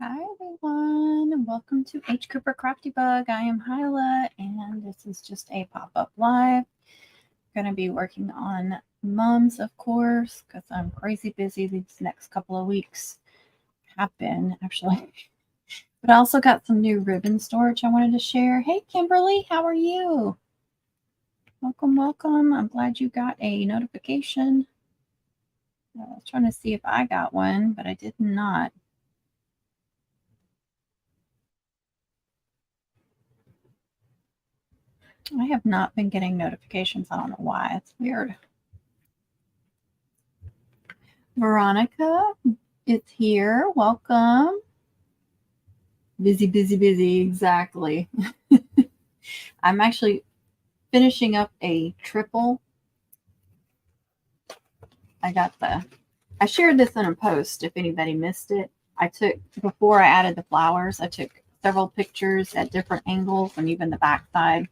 Hi everyone, and welcome to H. Cooper Crafty Bug. I am Hyla, and this is just a pop-up live. Going to be working on mums, of course, because I'm crazy busy these next couple of weeks. Have been, actually. But I also got some new ribbon storage I wanted to share. Hey Kimberly, how are you? Welcome, welcome. I'm glad you got a notification. I was trying to see if I got one, but I did not. I have not been getting notifications. I don't know why. It's weird. Veronica is here. Welcome. Busy, busy, busy. Exactly. I'm actually finishing up a triple. I shared this in a post if anybody missed it. Before I added the flowers, I took several pictures at different angles and even the back side.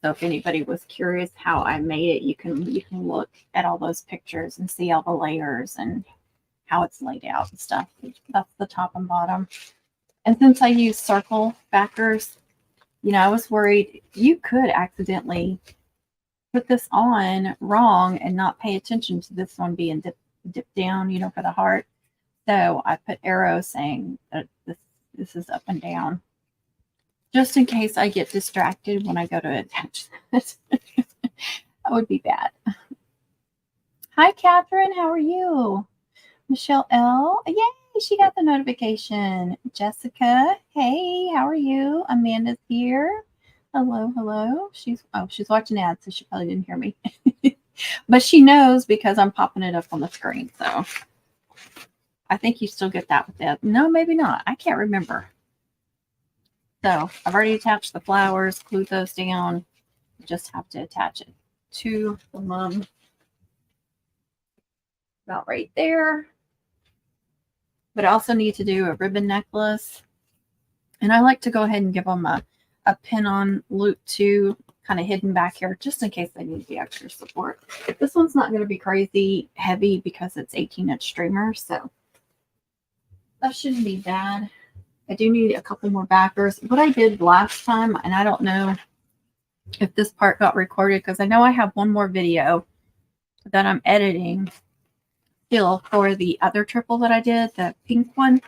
So if anybody was curious how I made it, you can look at all those pictures and see all the layers and how it's laid out and stuff. That's the top and bottom. And since I use circle backers, I was worried you could accidentally put this on wrong and not pay attention to this one being dipped down, for the heart. So I put arrows saying that this is up and down, just in case I get distracted when I go to attach this. That would be bad. Hi, Catherine. How are you? Michelle L. Yay, she got the notification. Jessica. Hey, how are you? Amanda's here. Hello, hello. She's watching ads, so she probably didn't hear me. But she knows because I'm popping it up on the screen. So I think you still get that with that. No, maybe not. I can't remember. So I've already attached the flowers, glued those down. Just have to attach it to the mum. About right there. But I also need to do a ribbon necklace. And I like to go ahead and give them a pin-on loop too, kind of hidden back here, just in case they need the extra support. This one's not going to be crazy heavy because it's 18-inch streamer, so that shouldn't be bad. I do need a couple more backers. What I did last time, and I don't know if this part got recorded because I know I have one more video that I'm editing still for the other triple that I did, the pink one.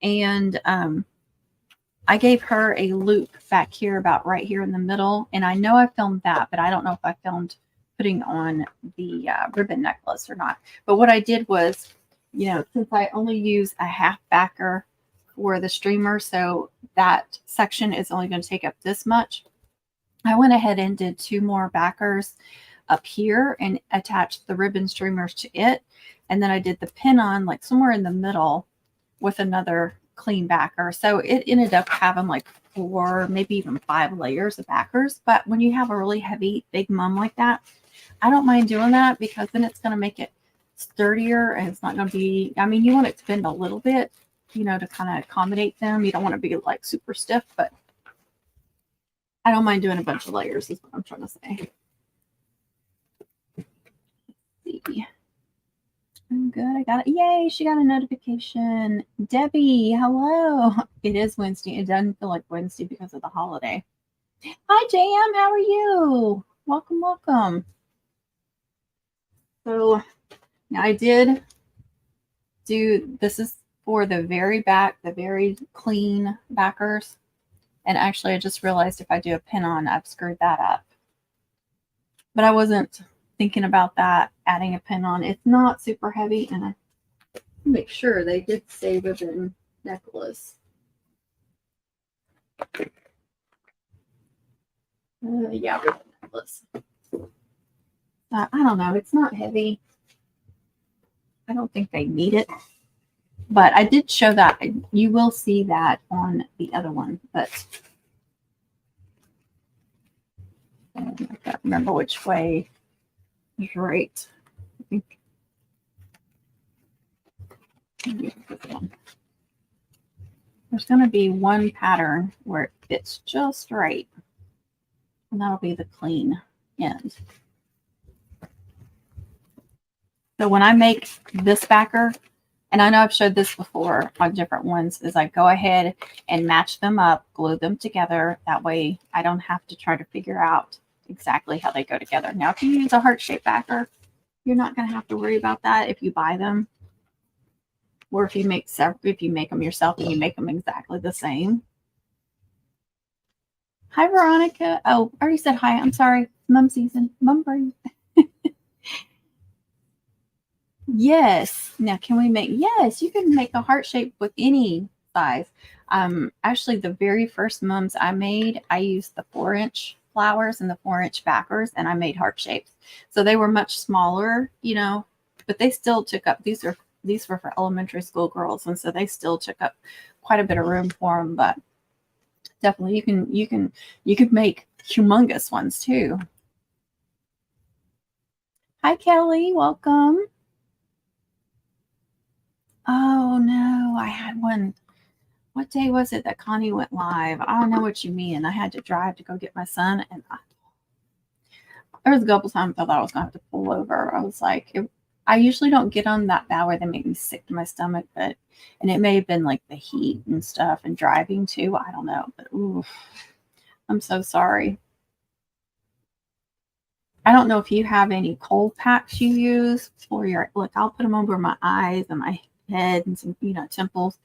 And I gave her a loop back here, about right here in the middle. And I know I filmed that, but I don't know if I filmed putting on the ribbon necklace or not. But what I did was, since I only use a half backer for the streamer, so that section is only going to take up this much, I went ahead and did 2 more backers up here and attached the ribbon streamers to it. And then I did the pin on like somewhere in the middle with another clean backer. So it ended up having like 4, maybe even 5 layers of backers. But when you have a really heavy, big mum like that, I don't mind doing that because then it's going to make it sturdier and it's not going to be, you want it to bend a little bit, to kind of accommodate them. You don't want to be like super stiff, but I don't mind doing a bunch of layers is what I'm trying to say. Let's see. I'm good. I got it. Yay, she got a notification. Debbie, hello. It is Wednesday. It doesn't feel like Wednesday because of the holiday. Hi, JM. How are you? Welcome, welcome. So now I did do, this is for the very back, the very clean backers. And actually, I just realized if I do a pin on, I've screwed that up. But I wasn't thinking about that, adding a pin on. It's not super heavy, and I make sure they did say ribbon necklace. Yeah, ribbon necklace. I don't know. It's not heavy. I don't think they need it. But I did show that. You will see that on the other one. But I can't remember which way is right. I think there's going to be one pattern where it fits just right. And that'll be the clean end. So when I make this backer, And I know I've showed this before on different ones, is I go ahead and match them up, glue them together. That way I don't have to try to figure out exactly how they go together. Now, if you use a heart-shaped backer, you're not going to have to worry about that if you buy them. Or if you make them yourself and you make them exactly the same. Hi, Veronica. Oh, I already said hi. I'm sorry. Mum season. Mum brain. Yes. Now, can we make? Yes, you can make a heart shape with any size. Actually, the very first mums I made, I used the 4-inch flowers and the 4-inch backers, and I made heart shapes. So they were much smaller, but they still took up. These were for elementary school girls, and so they still took up quite a bit of room for them. But definitely, you could make humongous ones too. Hi, Kelly. Welcome. Oh no, I had one. What day was it that Connie went live? I don't know what you mean. I had to drive to go get my son, and there was a couple times I thought I was going to have to pull over. I was like, I usually don't get on that bad where they make me sick to my stomach, and it may have been like the heat and stuff and driving too. I don't know, but oof, I'm so sorry. I don't know if you have any cold packs you use for your, look, I'll put them over my eyes and my head and some, temples.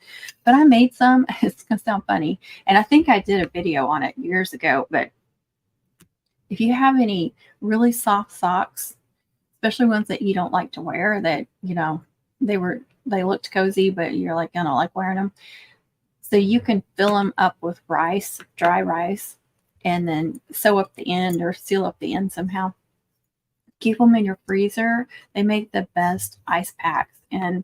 But I made some. It's going to sound funny. And I think I did a video on it years ago. But if you have any really soft socks, especially ones that you don't like to wear, that, they looked cozy, but you're like, I don't like wearing them. So you can fill them up with rice, dry rice, and then sew up the end or seal up the end somehow. Keep them in your freezer. They make the best ice packs, and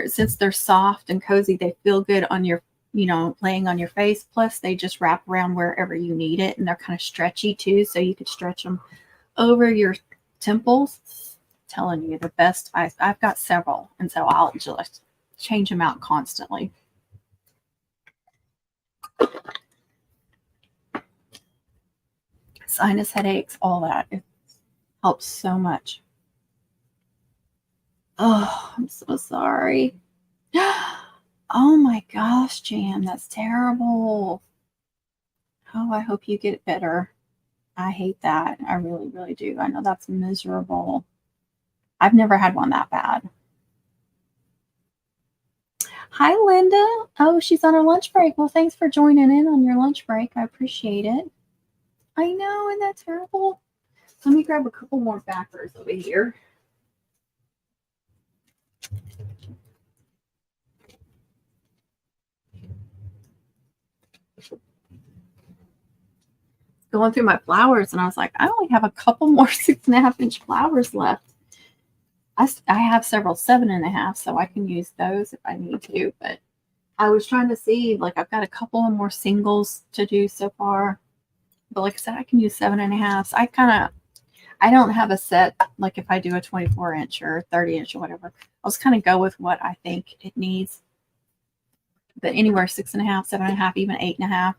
since they're soft and cozy, they feel good on your, laying on your face. Plus, they just wrap around wherever you need it, and they're kind of stretchy too, so you could stretch them over your temples. I'm telling you, the best ice. I've got several, and so I'll just change them out constantly. Sinus headaches, all that. It helps so much. Oh, I'm so sorry. Oh my gosh, Jan, that's terrible. Oh, I hope you get better. I hate that. I really, really do. I know that's miserable. I've never had one that bad. Hi, Linda. Oh, she's on her lunch break. Well, thanks for joining in on your lunch break. I appreciate it. I know, isn't that terrible? Let me grab a couple more backers over here. Going through my flowers, and I was like, I only have a couple more 6.5-inch flowers left. I have several 7.5, so I can use those if I need to. But I was trying to see, like, I've got a couple of more singles to do so far. But like I said, I can use 7.5. I don't have a set, like if I do a 24-inch or 30-inch or whatever. I'll just kind of go with what I think it needs. But anywhere 6.5, 7.5, even 8.5.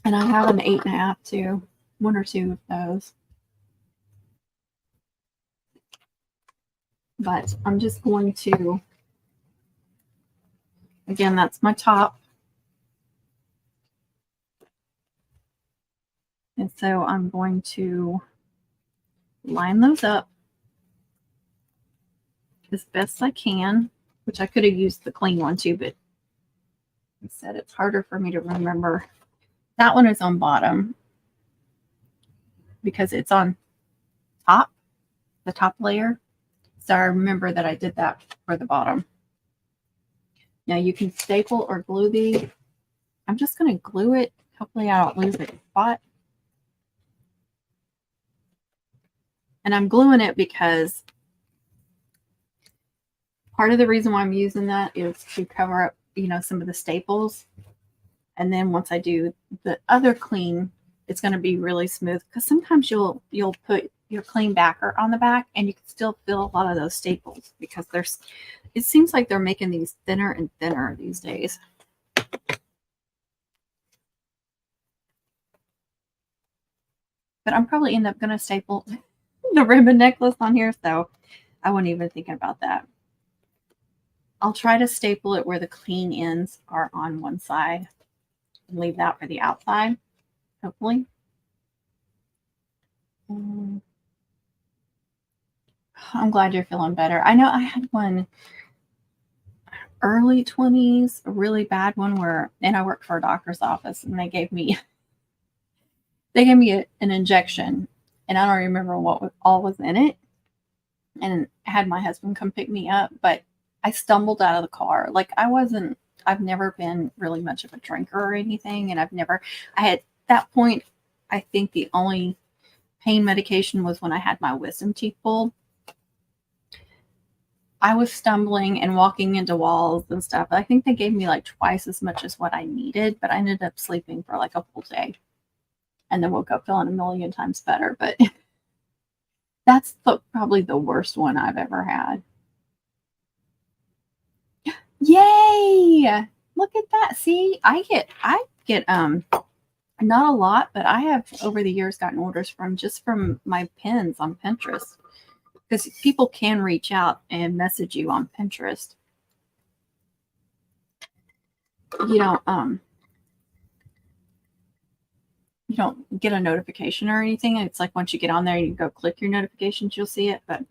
And I have an 8.5 too. One or two of those. But I'm just going to, again, that's my top. And so I'm going to line those up as best I can, which I could have used the clean one too, but instead it's harder for me to remember. That one is on bottom because it's on top, the top layer. So I remember that I did that for the bottom. Now you can staple or glue these. I'm just going to glue it. Hopefully I don't lose a spot. And I'm gluing it because part of the reason why I'm using that is to cover up, some of the staples. And then once I do the other clean, it's going to be really smooth, because sometimes you'll put your clean backer on the back and you can still feel a lot of those staples, because it seems like they're making these thinner and thinner these days. But I'm probably end up going to staple the ribbon necklace on here, so I wasn't even thinking about that. I'll try to staple it where the clean ends are on one side and leave that for the outside, hopefully. I'm glad you're feeling better. I know I had one early 20s, a really bad one and I worked for a doctor's office, and they gave me an injection, and I don't remember what all was in it, and I had my husband come pick me up, but I stumbled out of the car. Like, I've never been really much of a drinker or anything, and I had that point, I think the only pain medication was when I had my wisdom teeth pulled. I was stumbling and walking into walls and stuff. I think they gave me like twice as much as what I needed, but I ended up sleeping for like a full day and then woke up feeling a million times better. But that's probably the worst one I've ever had. Yay! Look at that. See, I get not a lot, but I have over the years gotten orders from my pins on Pinterest. Because people can reach out and message you on Pinterest. You don't get a notification or anything. It's like once you get on there, you go click your notifications, you'll see it. But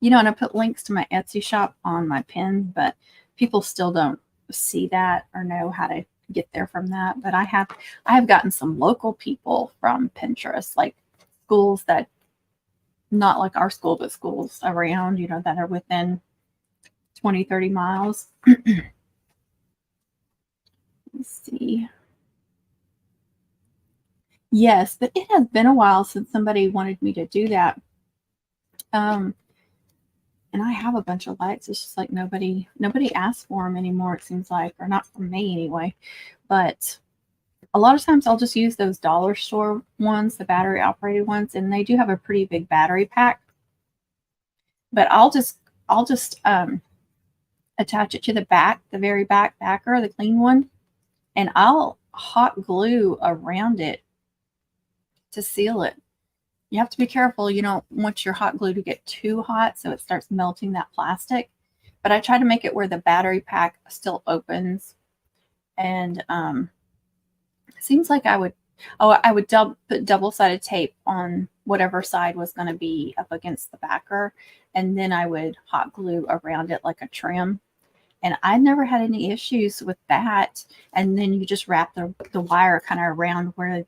and I put links to my Etsy shop on my pin, but people still don't see that or know how to get there from that. But I have gotten some local people from Pinterest, like schools that, not like our school, but schools around, that are within 20, 30 miles. Let's see. Yes, but it has been a while since somebody wanted me to do that. And I have a bunch of lights. It's just like nobody asks for them anymore, it seems like, or not from me anyway. But a lot of times I'll just use those dollar store ones, the battery operated ones, and they do have a pretty big battery pack. But I'll just attach it to the back, the very backer, the clean one, and I'll hot glue around it to seal it. You have to be careful. You don't want your hot glue to get too hot so it starts melting that plastic. But I try to make it where the battery pack still opens. And it seems like I would put double-sided tape on whatever side was going to be up against the backer, and then I would hot glue around it like a trim. And I never had any issues with that. And then you just wrap the wire kind of around where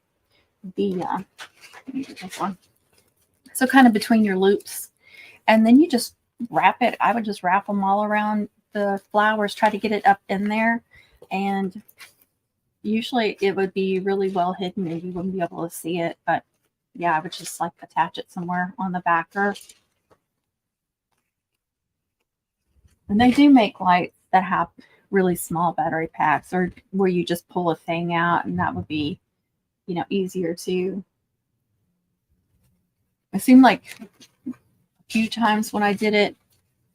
so kind of between your loops, and then you just wrap it. I would just wrap them all around the flowers, try to get it up in there, and usually it would be really well hidden and you wouldn't be able to see it. But yeah, I would just like attach it somewhere on the backer. And they do make lights that have really small battery packs, or where you just pull a thing out, and that would be, easier too. It seemed like a few times when I did it,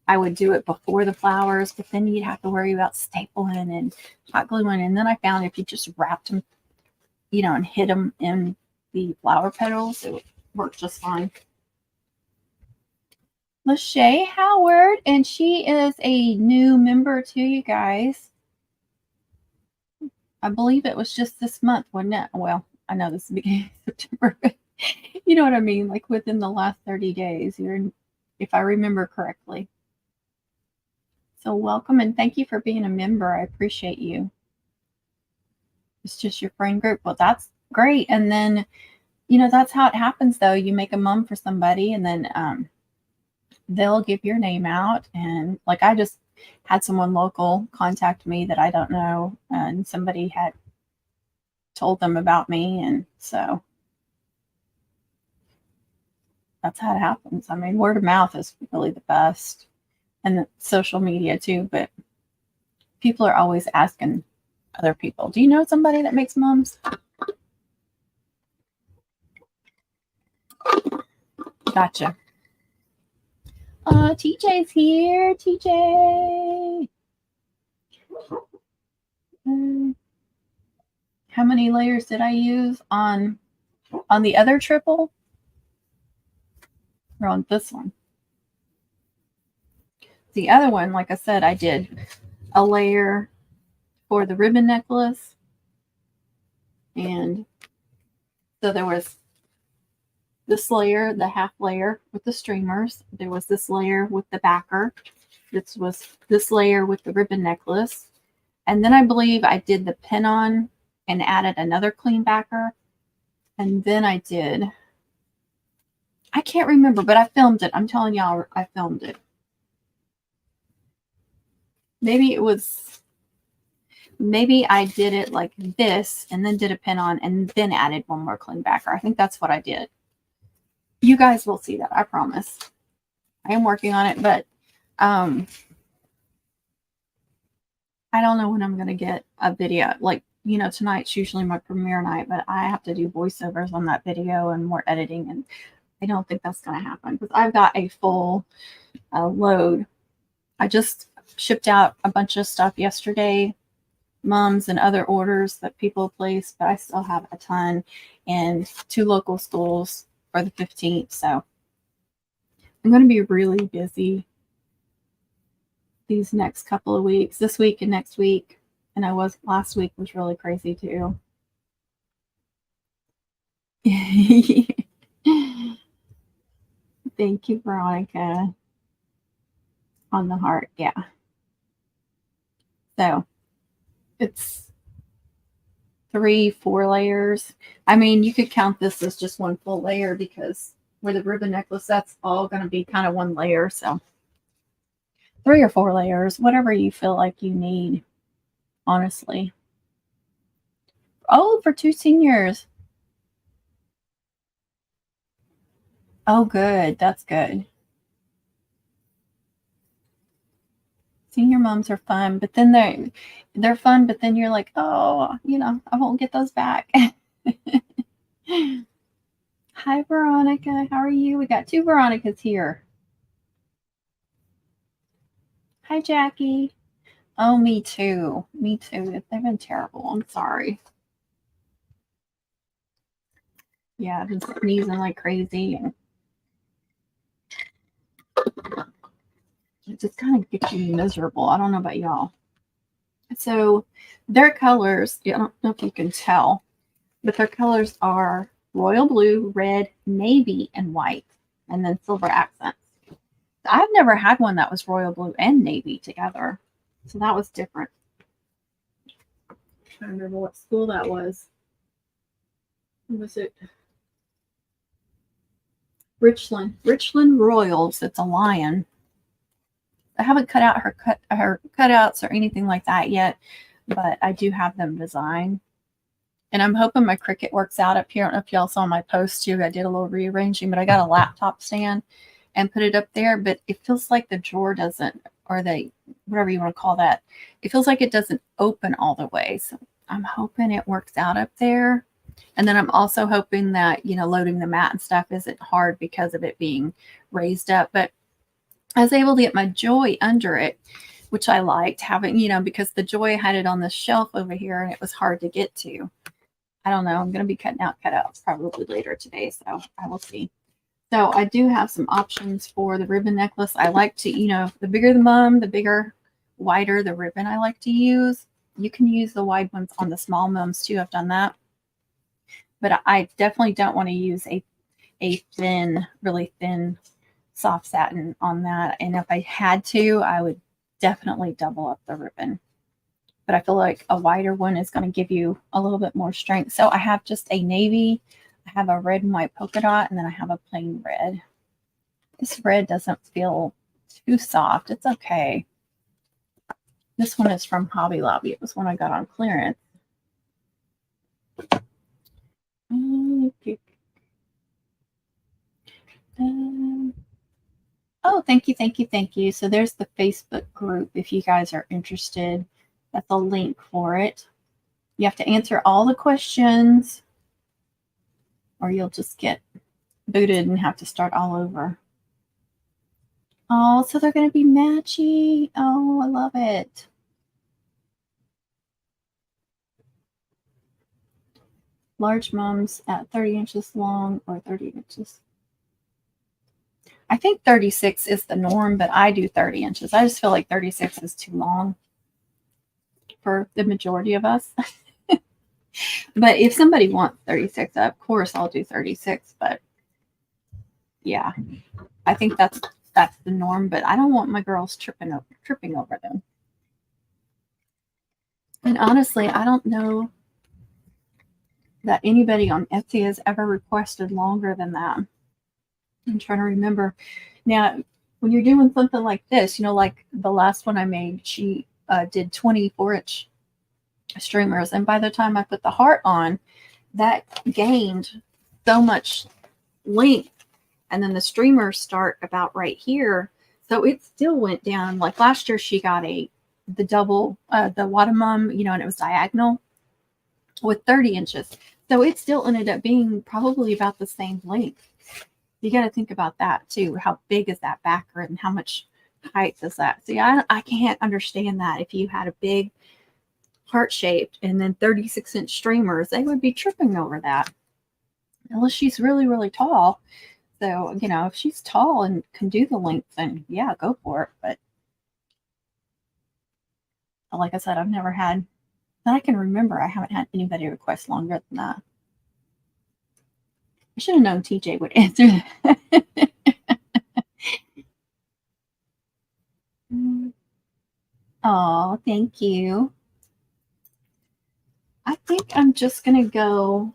I would do it before the flowers, but then you'd have to worry about stapling and hot gluing. And then I found if you just wrapped them, and hid them in the flower petals, it would work just fine. LeShea Howard, and she is a new member too, you guys. I believe it was just this month, wasn't it? Well, I know this is the beginning of September, but you know what I mean? Like within the last 30 days, if I remember correctly. So welcome, and thank you for being a member. I appreciate you. It's just your friend group. Well, that's great. And then, that's how it happens though. You make a mum for somebody, and then they'll give your name out. And like, I just had someone local contact me that I don't know, and somebody had told them about me. And so that's how it happens. I mean, word of mouth is really the best, and social media too. But people are always asking other people, do you know somebody that makes mums? Gotcha. TJ's here. TJ. How many layers did I use on the other triple? Or on this one? The other one, like I said, I did a layer for the ribbon necklace. And so there was this layer, the half layer with the streamers. There was this layer with the backer. This was this layer with the ribbon necklace. And then I believe I did the pin on and added another clean backer. And then I can't remember, but I filmed it. I'm telling y'all, I filmed it. Maybe I did it like this and then did a pin on and then added one more clean backer. I think that's what I did. You guys will see that, I promise. I am working on it, but I don't know when I'm going to get a video. Like, you know, tonight's usually my premiere night, but I have to do voiceovers on that video and more editing, and I don't think that's going to happen because I've got a full load. I just shipped out a bunch of stuff yesterday, mums and other orders that people placed, but I still have a ton and 2 local schools for the 15th. So I'm going to be really busy these next couple of weeks, this week and next week. And last week was really crazy too. Thank you, Veronica, on the heart. Yeah. So it's 3-4 layers. I mean, you could count this as just one full layer because with the ribbon necklace, that's all going to be kind of one layer. So 3 or 4 layers, whatever you feel like you need, honestly. Oh, for 2 seniors. Oh, good. That's good. Senior moms are fun, but then they're fun, but then you're like, oh, you know, I won't get those back. Hi, Veronica. How are you? We got 2 Veronicas here. Hi, Jackie. Oh, me too. Me too. They've been terrible. I'm sorry. Yeah, I've been sneezing like crazy. And it just kind of gets you miserable. I don't know about y'all. So their colors, I don't know if you can tell, but their colors are royal blue, red, navy, and white, and then silver accents. I've never had one that was royal blue and navy together. So that was different. I'm trying to remember what school that was. What was it? Richland Royals. It's a lion. I haven't cut out her cutouts or anything like that yet, but I do have them designed. And I'm hoping my Cricut works out up here. I don't know if y'all saw my post too. I did a little rearranging, but I got a laptop stand and put it up there. But it feels like the drawer doesn't, or whatever you want to call that, it feels like it doesn't open all the way. So I'm hoping it works out up there. And then I'm also hoping that, you know, loading the mat and stuff isn't hard because of it being raised up. But I was able to get my Joy under it, which I liked having, you know, because the Joy had it on the shelf over here and it was hard to get to. I don't know. I'm going to be cutting out cutouts probably later today, so I will see. So I do have some options for the ribbon necklace. I like to, you know, the bigger the mum, the bigger, wider the ribbon I like to use. You can use the wide ones on the small mums too. I've done that. But I definitely don't want to use a thin, really thin, soft satin on that. And if I had to, I would definitely double up the ribbon. But I feel like a wider one is going to give you a little bit more strength. So I have just a navy, I have a red and white polka dot, and then I have a plain red. This red doesn't feel too soft. It's okay. This one is from Hobby Lobby. It was one I got on clearance. Oh, thank you, thank you, thank you. So there's the Facebook group if you guys are interested. That's a link for it. You have to answer all the questions or you'll just get booted and have to start all over. Oh, so they're going to be matchy. Oh, I love it. Large mums at 30 inches long or 30 inches. I think 36 is the norm, but I do 30 inches. I just feel like 36 is too long for the majority of us. But if somebody wants 36, of course I'll do 36. But yeah, I think that's the norm. But I don't want my girls tripping over them. And honestly, I don't know that anybody on Etsy has ever requested longer than that. I'm trying to remember. Now, when you're doing something like this, like the last one I made, she did 24-inch streamers. And by the time I put the heart on, that gained so much length. And then the streamers start about right here. So it still went down. Like last year, she got the double, the Watamum, and it was diagonal with 30 inches. So it still ended up being probably about the same length. You got to think about that too. How big is that backer and how much height is that? See, I can't understand that. If you had a big heart-shaped and then 36-inch streamers, they would be tripping over that. Unless she's really, really tall. So, if she's tall and can do the length, then yeah, go for it. But like I said, I've never had, that I can remember, I haven't had anybody request longer than that. I should have known TJ would answer that. Oh, thank you. I think I'm just going to go.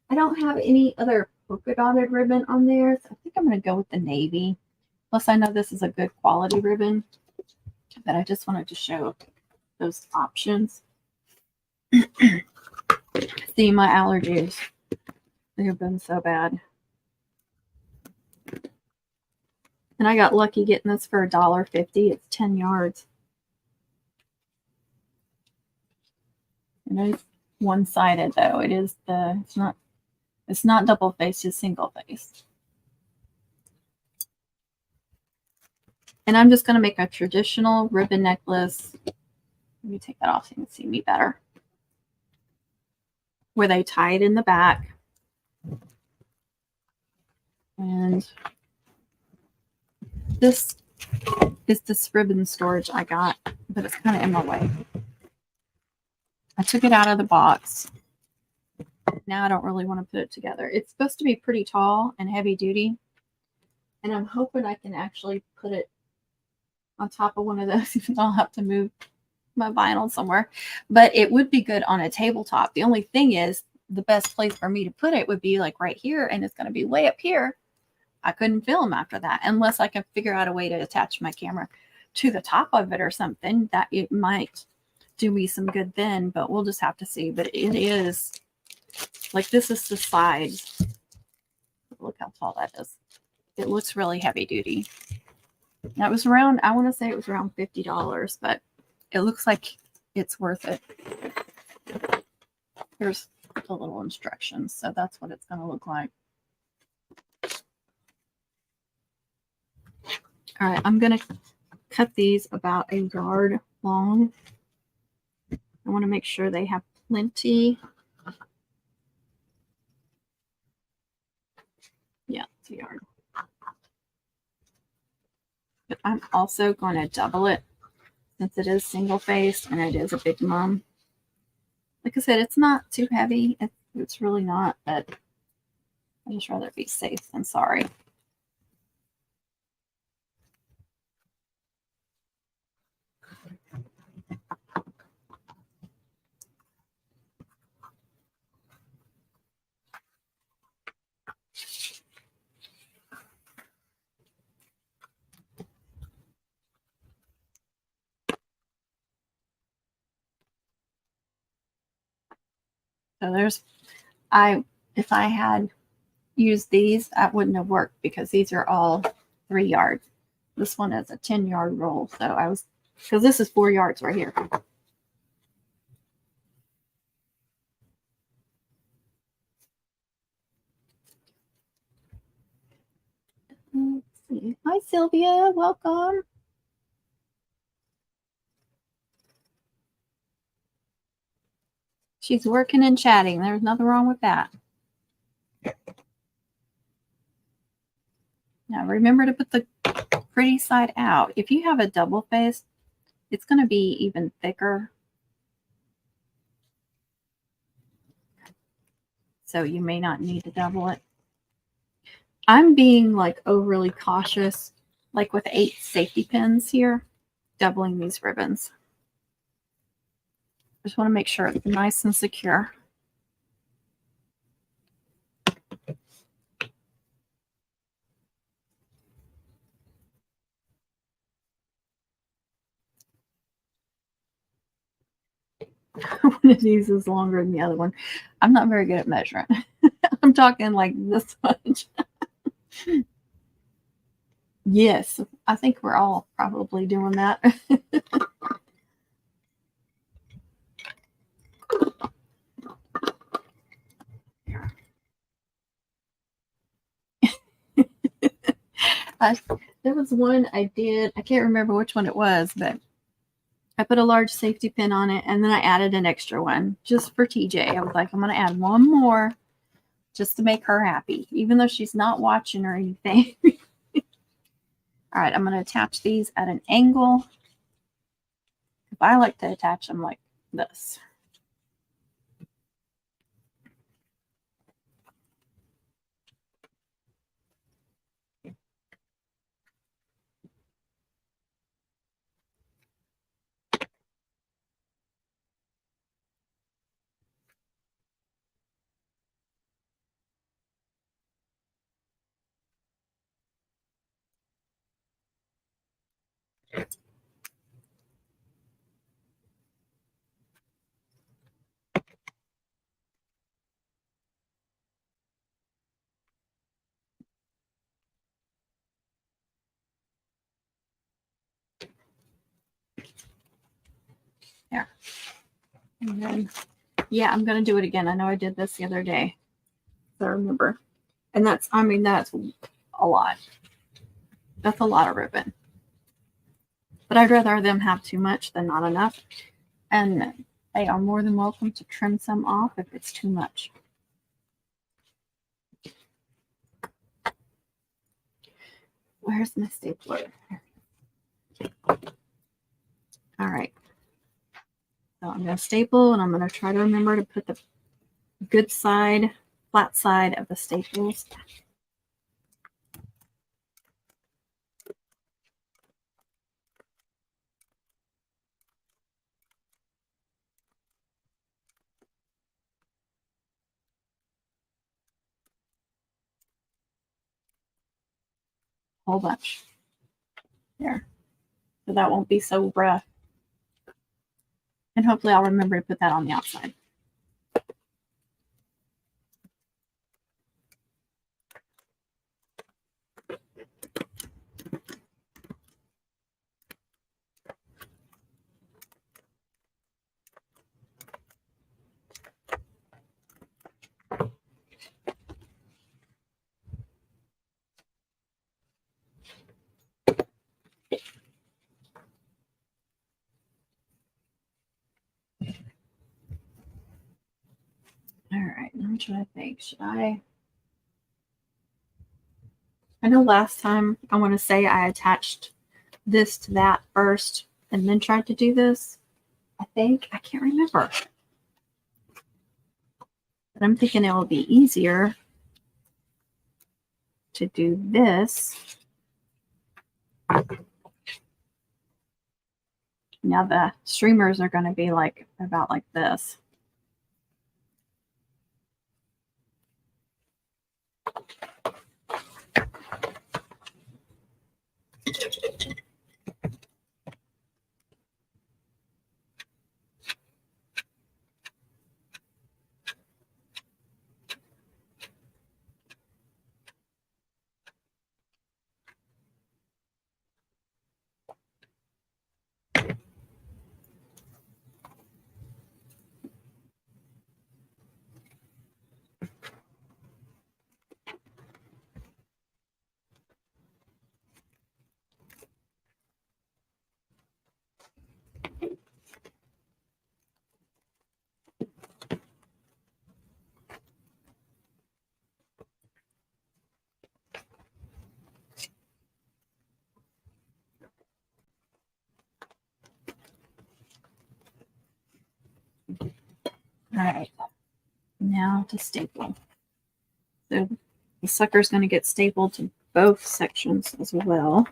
I don't have any other polka dotted ribbon on there, so I think I'm going to go with the navy. Plus, I know this is a good quality ribbon, but I just wanted to show those options. See, my allergies, they have been so bad. And I got lucky getting this for $1.50. It's 10 yards. And it's one-sided though. It's not double faced, it's single faced. And I'm just going to make a traditional ribbon necklace. Let me take that off so you can see me better. Where they tie it in the back. And this is this ribbon storage I got, but it's kind of in my way. I took it out of the box. Now I don't really want to put it together. It's supposed to be pretty tall and heavy duty. And I'm hoping I can actually put it on top of one of those, even though I'll have to move my vinyl somewhere. But it would be good on a tabletop. The only thing is, the best place for me to put it would be like right here, and it's going to be way up here. I couldn't film after that unless I can figure out a way to attach my camera to the top of it or something. That it might do me some good then, but we'll just have to see. But it is like, this is the size. Look how tall that is. It looks really heavy duty. That was around, I want to say it was around $50, but it looks like it's worth it. Here's the little instructions. So that's what it's going to look like. All right, I'm going to cut these about a yard long. I want to make sure they have plenty. Yeah, it's a yard. But I'm also going to double it since it is single-faced and it is a big mum. Like I said, it's not too heavy. It's really not, but I'd just rather be safe than sorry. So if I had used these, that wouldn't have worked because these are all 3 yards. This one is a 10-yard roll. So because this is 4 yards right here. Let's see. Hi, Sylvia. Welcome. She's working and chatting. There's nothing wrong with that. Now remember to put the pretty side out. If you have a double face, it's going to be even thicker. So you may not need to double it. I'm being like overly cautious, like with 8 safety pins here, doubling these ribbons. Just want to make sure it's nice and secure. One of these is longer than the other one. I'm not very good at measuring. I'm talking like this much. Yes, I think we're all probably doing that. There was one I did. I can't remember which one it was, but I put a large safety pin on it, and then I added an extra one just for TJ. I was like, I'm going to add one more just to make her happy, even though she's not watching or anything. All right, I'm going to attach these at an angle. I like to attach them like this. There. And then, yeah, I'm going to do it again. I know I did this the other day. I remember. And that's, I mean, that's a lot. That's a lot of ribbon. But I'd rather them have too much than not enough. And they are more than welcome to trim some off if it's too much. Where's my stapler? All right. So I'm going to staple, and I'm going to try to remember to put the good side, flat side of the staples. Whole bunch. There. So that won't be so rough. And hopefully I'll remember to put that on the outside. All right, I'm trying to think. Should I know last time I want to say I attached this to that first and then tried to do this. I think. I can't remember. But I'm thinking it will be easier to do this. Now the streamers are going to be like about like this. right. Now to staple. So the sucker's going to get stapled to both sections as well.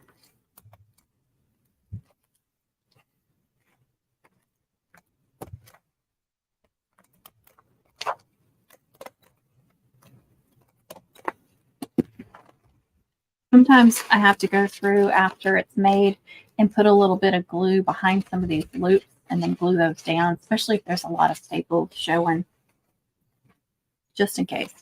Sometimes I have to go through after it's made and put a little bit of glue behind some of these loops and then glue those down, especially if there's a lot of staples showing, just in case.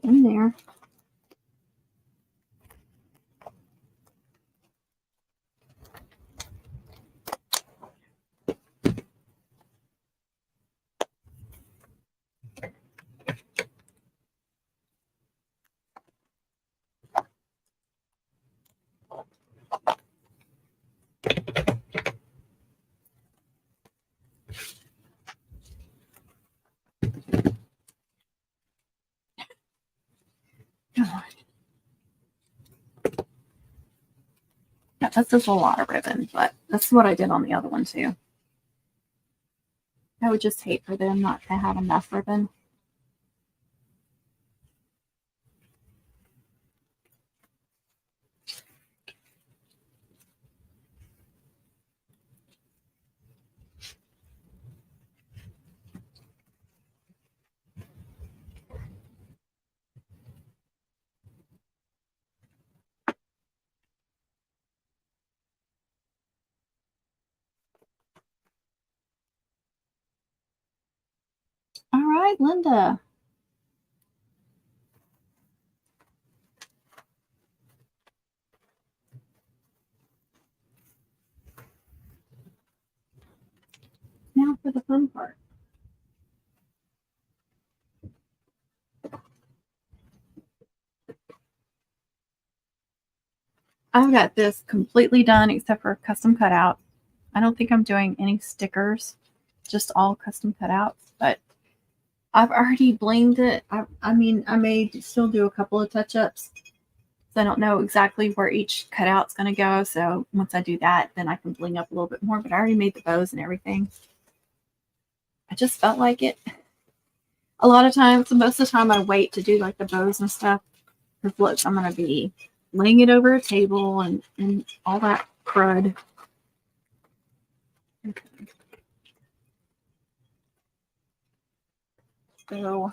In there. God. Yeah, this is a lot of ribbon, but that's what I did on the other one too. I would just hate for them not to have enough ribbon. All right, Linda. Now for the fun part. I've got this completely done except for custom cutout. I don't think I'm doing any stickers, just all custom cutouts, but I've already blinged it. I mean, I may still do a couple of touch-ups. So I don't know exactly where each cutout's going to go. So once I do that, then I can bling up a little bit more. But I already made the bows and everything. I just felt like it. A lot of times, most of the time, I wait to do like the bows and stuff. Because look, I'm going to be laying it over a table and all that crud. Okay. So,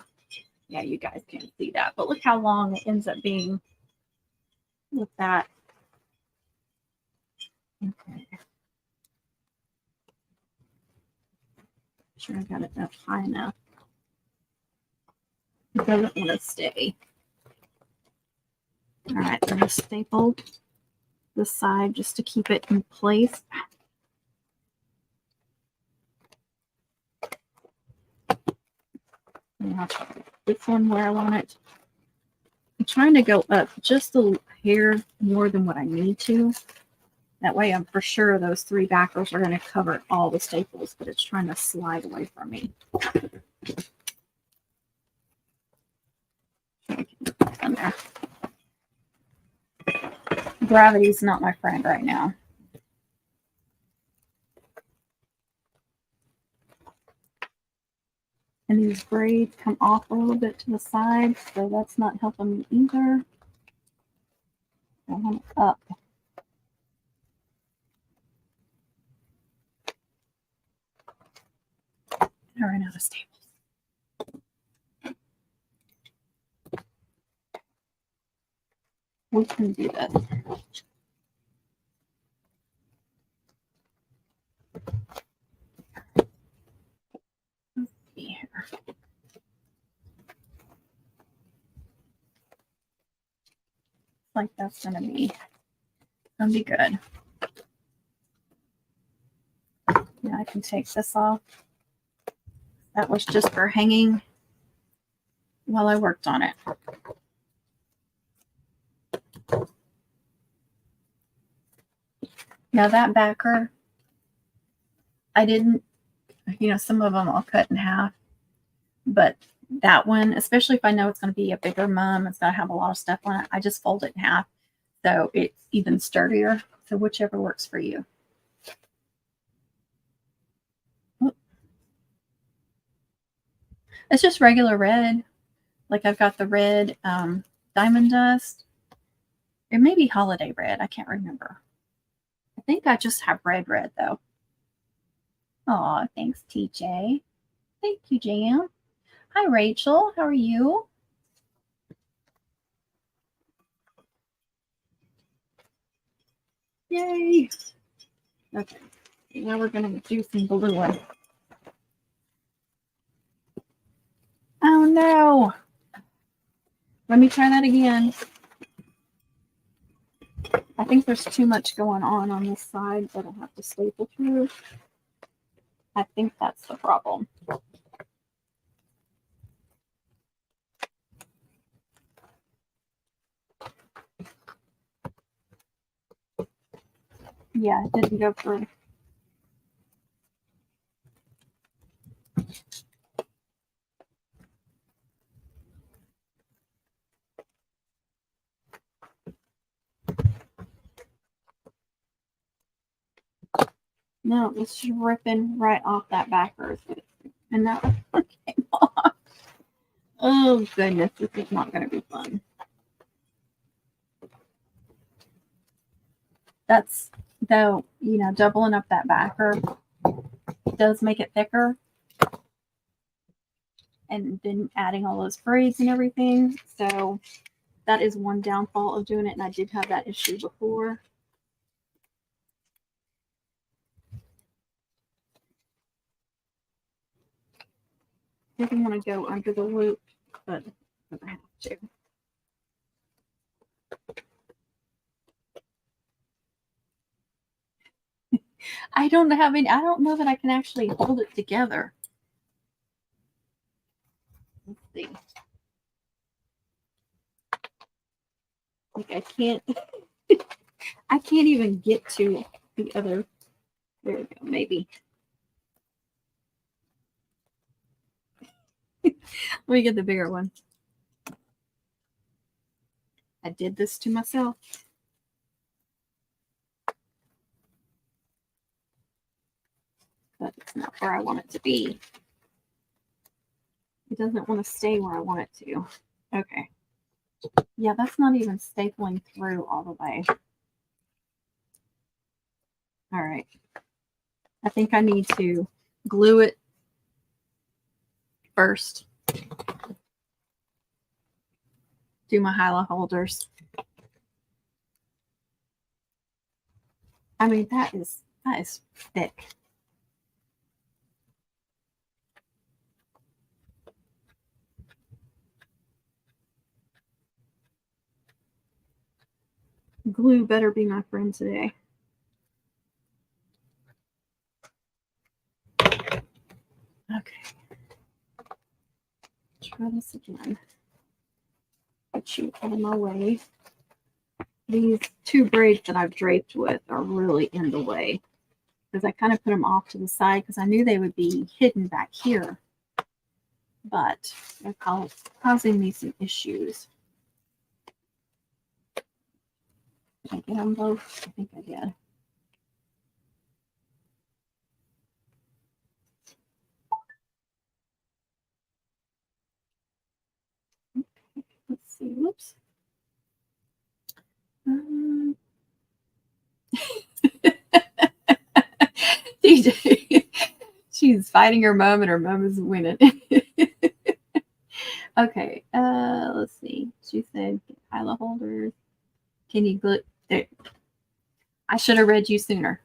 yeah, you guys can't see that. But look how long it ends up being with that. Okay. Sure, I got it up high enough. It doesn't want to stay. All right, then I stapled this side just to keep it in place. Now, this one where I want it. I'm trying to go up just a hair more than what I need to. That way I'm for sure those three backers are going to cover all the staples, but it's trying to slide away from me. In there. Gravity's not my friend right now. And these braids come off a little bit to the side, so that's not helping me either. I want it up. I ran out of staples. We can do this. Let's see here. like that's gonna be good. Yeah, I can take this off. That was just for hanging while I worked on it. Now that backer, I didn't, some of them I'll cut in half, but that one, especially if I know it's going to be a bigger mum, it's going to have a lot of stuff on it, I just fold it in half so it's even sturdier. So whichever works for you. It's just regular red. Like I've got the red diamond dust. It may be holiday red. I can't remember. I think I just have red though. Oh, thanks, TJ. Thank you, Jam. Hi, Raechel. How are you? Yay. Okay. Now we're going to do some bluing. Oh, no. Let me try that again. I think there's too much going on this side that I'll have to staple through. I think that's the problem. Yeah, it didn't go through. No, it's ripping right off that backer. And that one came off. Oh, goodness. This is not going to be fun. That's, though, doubling up that backer does make it thicker. And then adding all those braids and everything. So that is one downfall of doing it. And I did have that issue before. Didn't want to go under the loop, but I have to. I don't know that I can actually hold it together. Let's see. Like I can't even get to the other. There we go, maybe. Let me get the bigger one. I did this to myself. But it's not where I want it to be. It doesn't want to stay where I want it to. Okay. Yeah, that's not even stapling through all the way. All right. I think I need to glue it first. Do my highlight holders. I mean, that is thick. Glue better be my friend today. Okay. Try this again. Put you out of my way. These two braids that I've draped with are really in the way because I kind of put them off to the side because I knew they would be hidden back here, but they're causing me some issues. Did I get them both? I think I did. Okay, let's see. Whoops. DJ, she's fighting her mom and her mom is winning. Okay, let's see. She said highlight holders. Can you glue there? I should have read you sooner.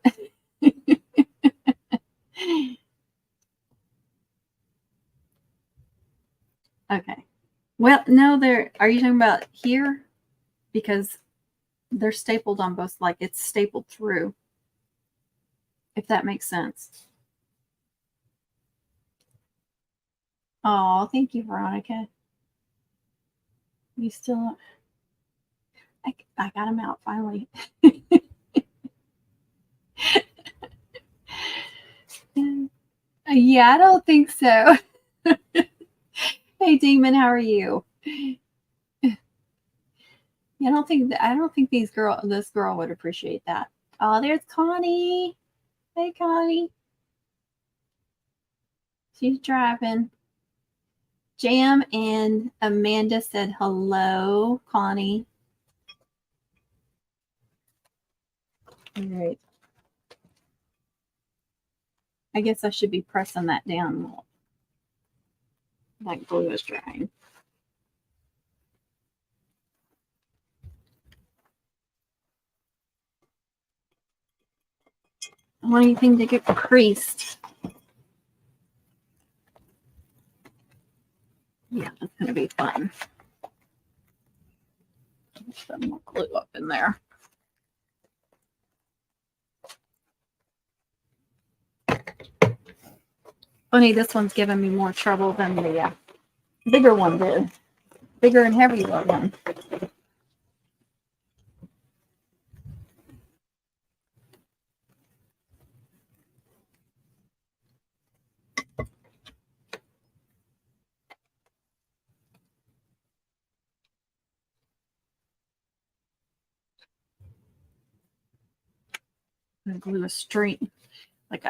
Okay. Well, no, are you talking about here? Because They're stapled on both, like it's stapled through, if that makes sense. Oh, thank you, Veronica. You still, I got them out finally. Yeah, I don't think so. Hey, Demon, how are you? I don't think this girl would appreciate that. Oh, there's Connie. Hey, Connie. She's driving. Jam and Amanda said hello, Connie. All right. I guess I should be pressing that down while that glue is drying. I want anything to get creased. Yeah, that's going to be fun. Put some more glue up in there. Funny, this one's giving me more trouble than the bigger one did. Bigger and heavier one. I'm going to glue a string, like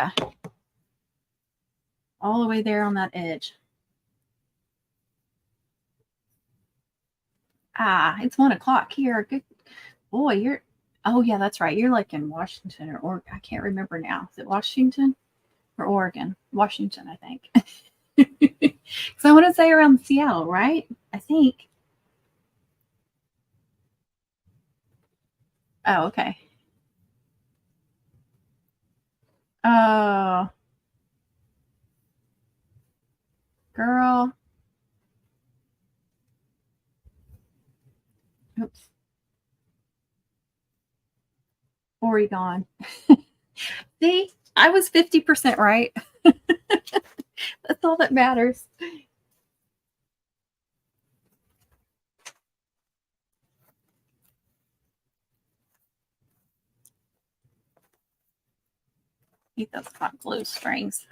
all the way there on that edge. Ah, it's 1 o'clock here. Good boy, oh yeah, that's right. You're like in Washington or Oregon. I can't remember now. Is it Washington or Oregon? Washington, I think. So I want to say around Seattle, right? I think. Oh, okay. Oh, girl. Oops. Oregon. See, I was 50% right. That's all that matters. Eat those hot glue strings.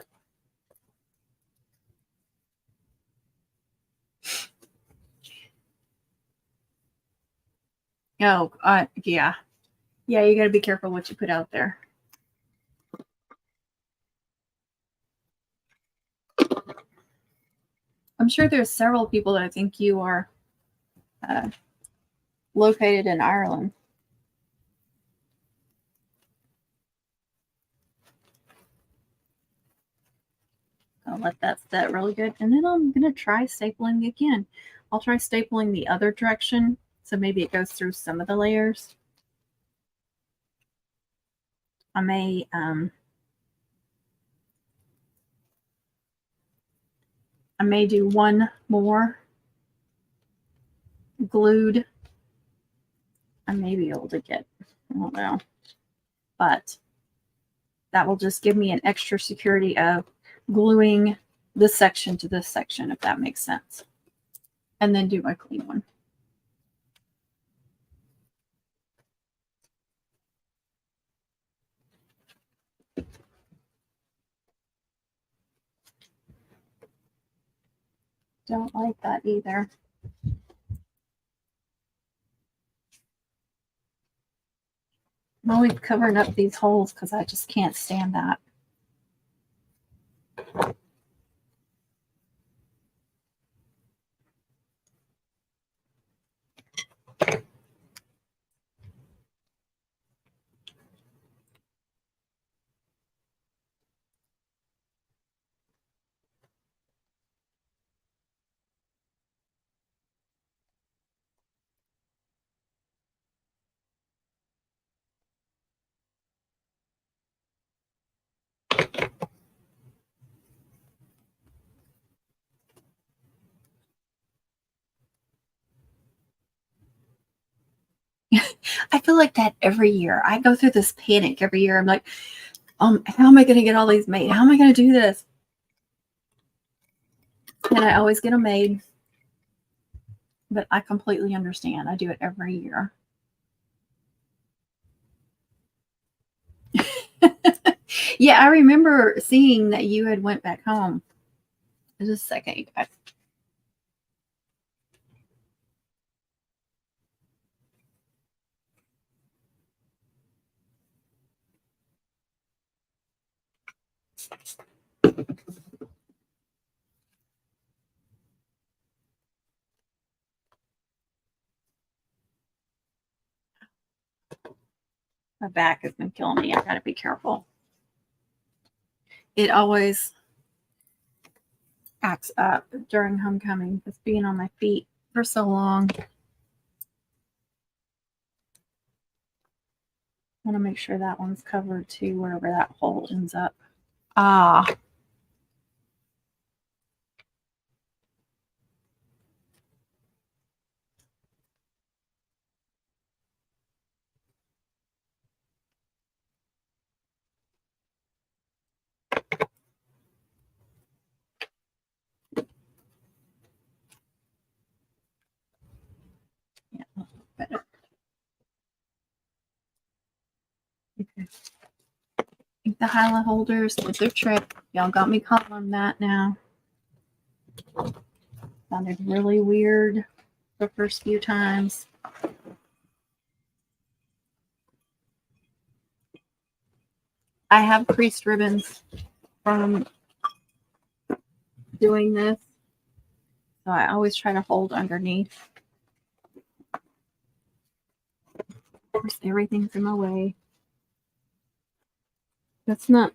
Oh, yeah. Yeah, you got to be careful what you put out there. I'm sure there's several people that I think you are located in Ireland. I'll let that set really good. And then I'm going to try stapling again. I'll try stapling the other direction. So maybe it goes through some of the layers. I may do one more glued. I may be able to get, I don't know. But that will just give me an extra security of gluing this section to this section, if that makes sense. And then do my clean one. Don't like that either. I'm always covering up these holes because I just can't stand that. I feel like that every year. I go through this panic every year. I'm like, how am I going to get all these made? How am I going to do this? And I always get them made. But I completely understand. I do it every year. Yeah, I remember seeing that you had went back home. Just a second, you guys. My back has been killing me. I gotta be careful. It always acts up during homecoming. Just being on my feet for so long. I want to make sure that one's covered too, wherever that hole ends up. Ah. Yeah, better. Okay. I think the highlight holders did their trick. Y'all got me caught on that now. Sounded really weird the first few times. I have creased ribbons from doing this. So I always try to hold underneath. Of course, everything's in my way. That's not,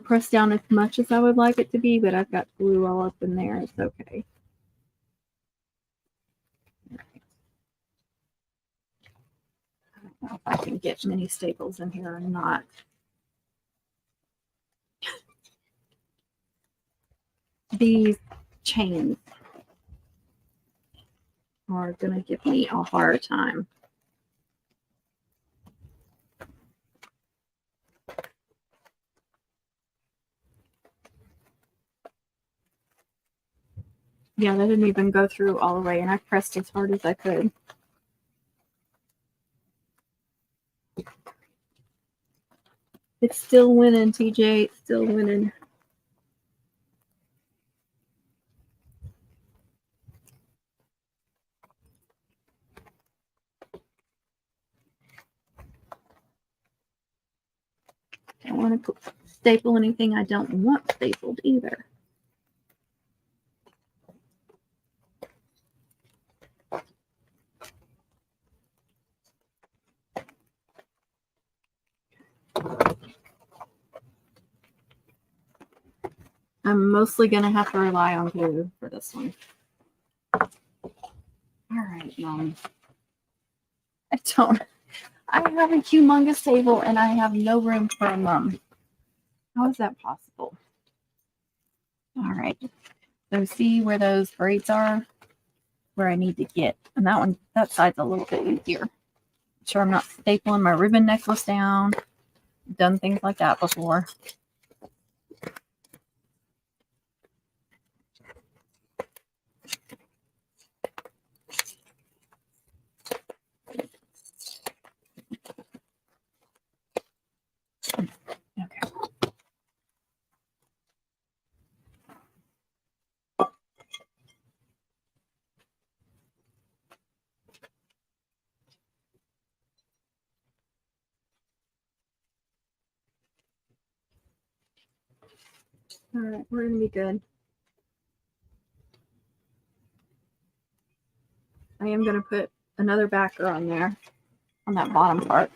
pressed down as much as I would like it to be, but I've got glue all up in there. It's okay. I don't know if I can get many staples in here or not. These chains are going to give me a hard time. Yeah, that didn't even go through all the way, and I pressed as hard as I could. It's still winning, TJ. It's still winning. I don't want to staple anything I don't want stapled either. I'm mostly going to have to rely on glue for this one. All right, Mom. I have a humongous table and I have no room for a mum. How is that possible? All right. So see where those braids are? Where I need to get. And that side's a little bit easier. Make sure I'm not stapling my ribbon necklace down. Done things like that before. Okay. All right, we're going to be good. I am going to put another backer on there, on that bottom part.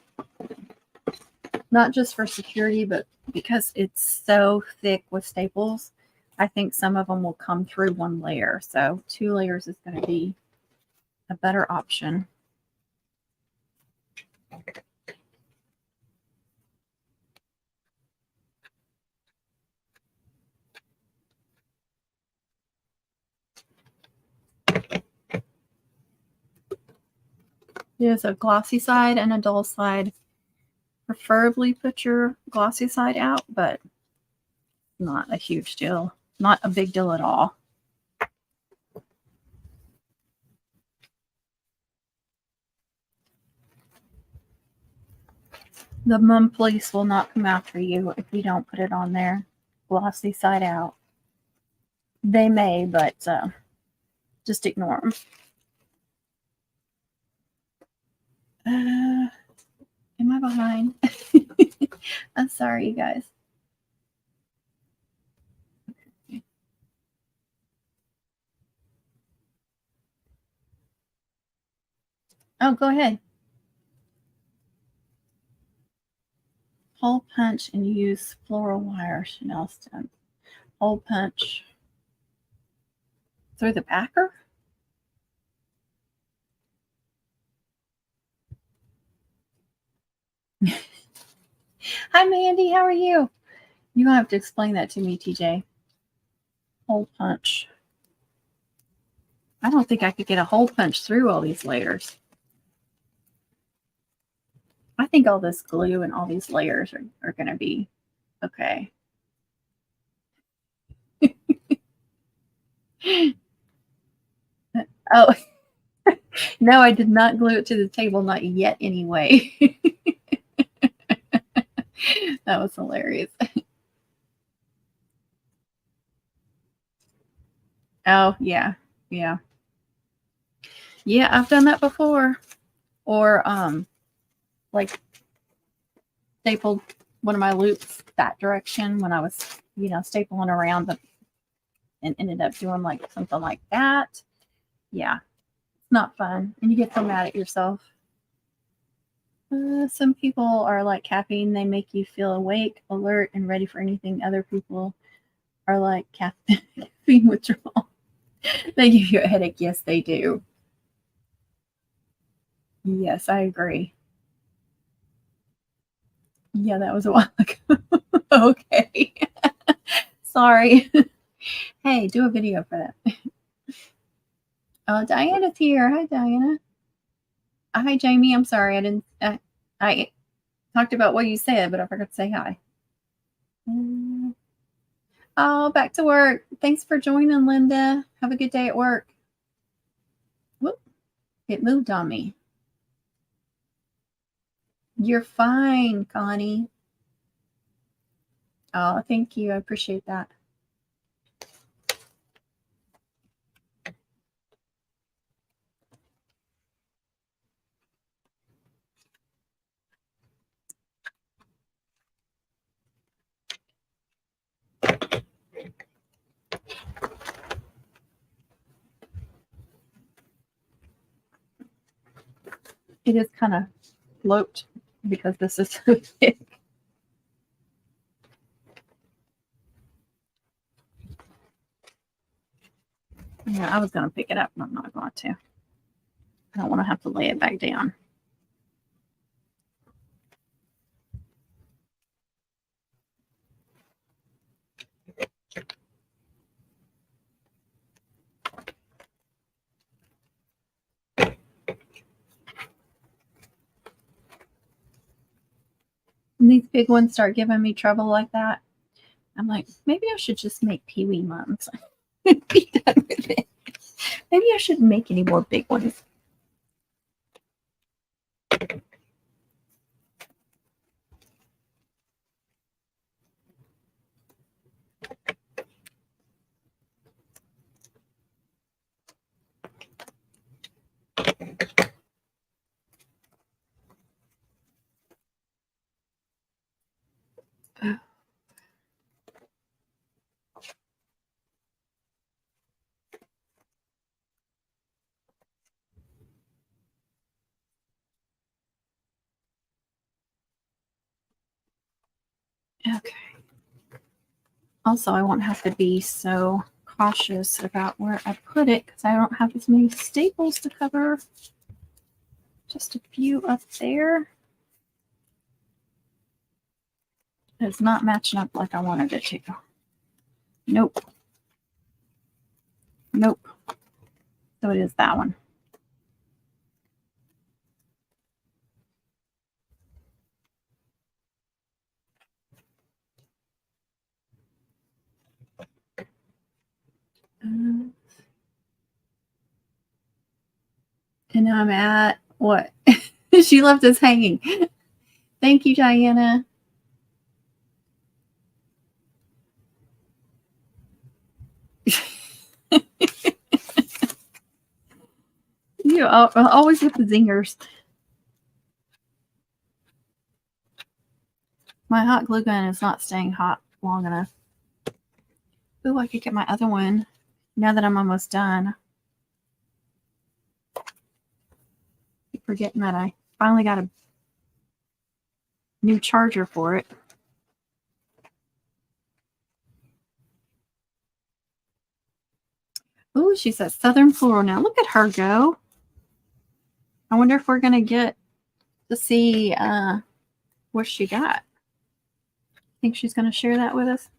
Not just for security, but because it's so thick with staples, I think some of them will come through one layer. So 2 layers is going to be a better option. There's a glossy side and a dull side. Preferably put your glossy side out, but not a huge deal. Not a big deal at all. The mum police will not come after you if you don't put it on there. Glossy side out. They may, but just ignore them. Am I behind? I'm sorry, you guys. Oh, go ahead. Hole punch and use floral wire Chanel stem. Hole punch through the backer? Hi, Mandy. How are you? You don't have to explain that to me, TJ. Hole punch. I don't think I could get a hole punch through all these layers. I think all this glue and all these layers are going to be okay. Oh, no, I did not glue it to the table. Not yet, anyway. That was hilarious. Oh, yeah. Yeah. Yeah, I've done that before. Or, like, stapled one of my loops that direction when I was, stapling around and ended up doing like something like that. Yeah, it's not fun. And you get so mad at yourself. Some people are like caffeine. They make you feel awake, alert, and ready for anything. Other people are like caffeine withdrawal. They give you a headache. Yes, they do. Yes, I agree. Yeah, that was a while ago. Okay. Sorry. Hey, do a video for that. Oh, Diana's here. Hi, Diana. Hi, Jaime. I'm sorry. I talked about what you said, but I forgot to say hi. Oh, back to work. Thanks for joining, Linda. Have a good day at work. Whoop. It moved on me. You're fine, Connie. Oh, thank you. I appreciate that. It is kind of sloped because this is so thick. Yeah, I was going to pick it up, but I'm not going to. I don't want to have to lay it back down. And these big ones start giving me trouble like that. I'm like, maybe I should just make Pee-wee mums. Be done with it. Maybe I shouldn't make any more big ones. Okay. Also, I won't have to be so cautious about where I put it because I don't have as many staples to cover. Just a few up there. It's not matching up like I wanted it to. Nope. Nope. So it is that one. And I'm at what? She left us hanging. Thank you, Diana. You always with the zingers. My hot glue gun is not staying hot long enough. Ooh, I could get my other one now that I'm almost done. Keep forgetting that I finally got a new charger for it. Ooh, she says Southern Floral now. Look at her go. I wonder if we're going to get to see what she got. Think she's going to share that with us?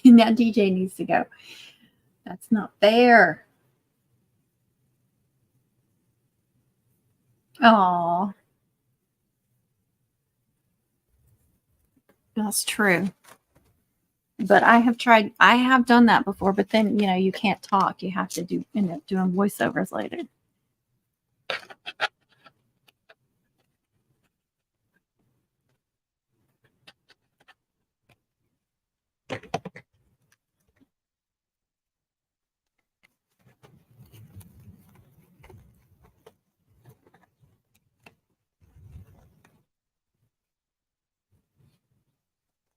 Now DJ needs to go. That's not fair. Oh, that's true. But I have done that before, but then, you can't talk. You have to end up doing voiceovers later.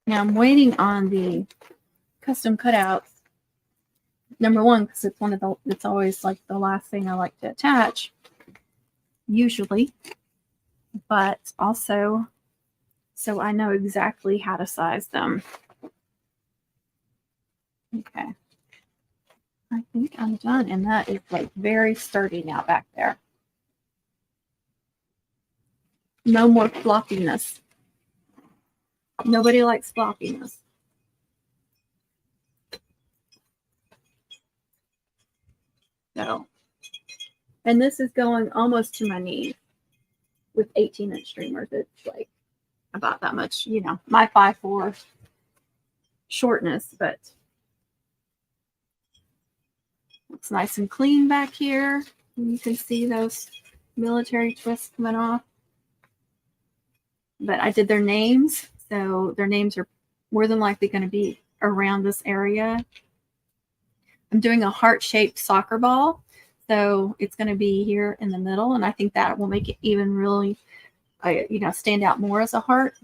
Now I'm waiting on the custom cutouts. Number one, because it's always like the last thing I like to attach, usually. But also, so I know exactly how to size them. Okay. I think I'm done, and that is like very sturdy now back there. No more floppiness. Nobody likes floppiness. So, and this is going almost to my knees with 18-inch streamers. It's like about that much, my 5'4" shortness, but looks nice and clean back here. And you can see those military twists coming off. But I did their names, so their names are more than likely going to be around this area. I'm doing a heart-shaped soccer ball, so it's going to be here in the middle, and I think that will make it even really, stand out more as a heart.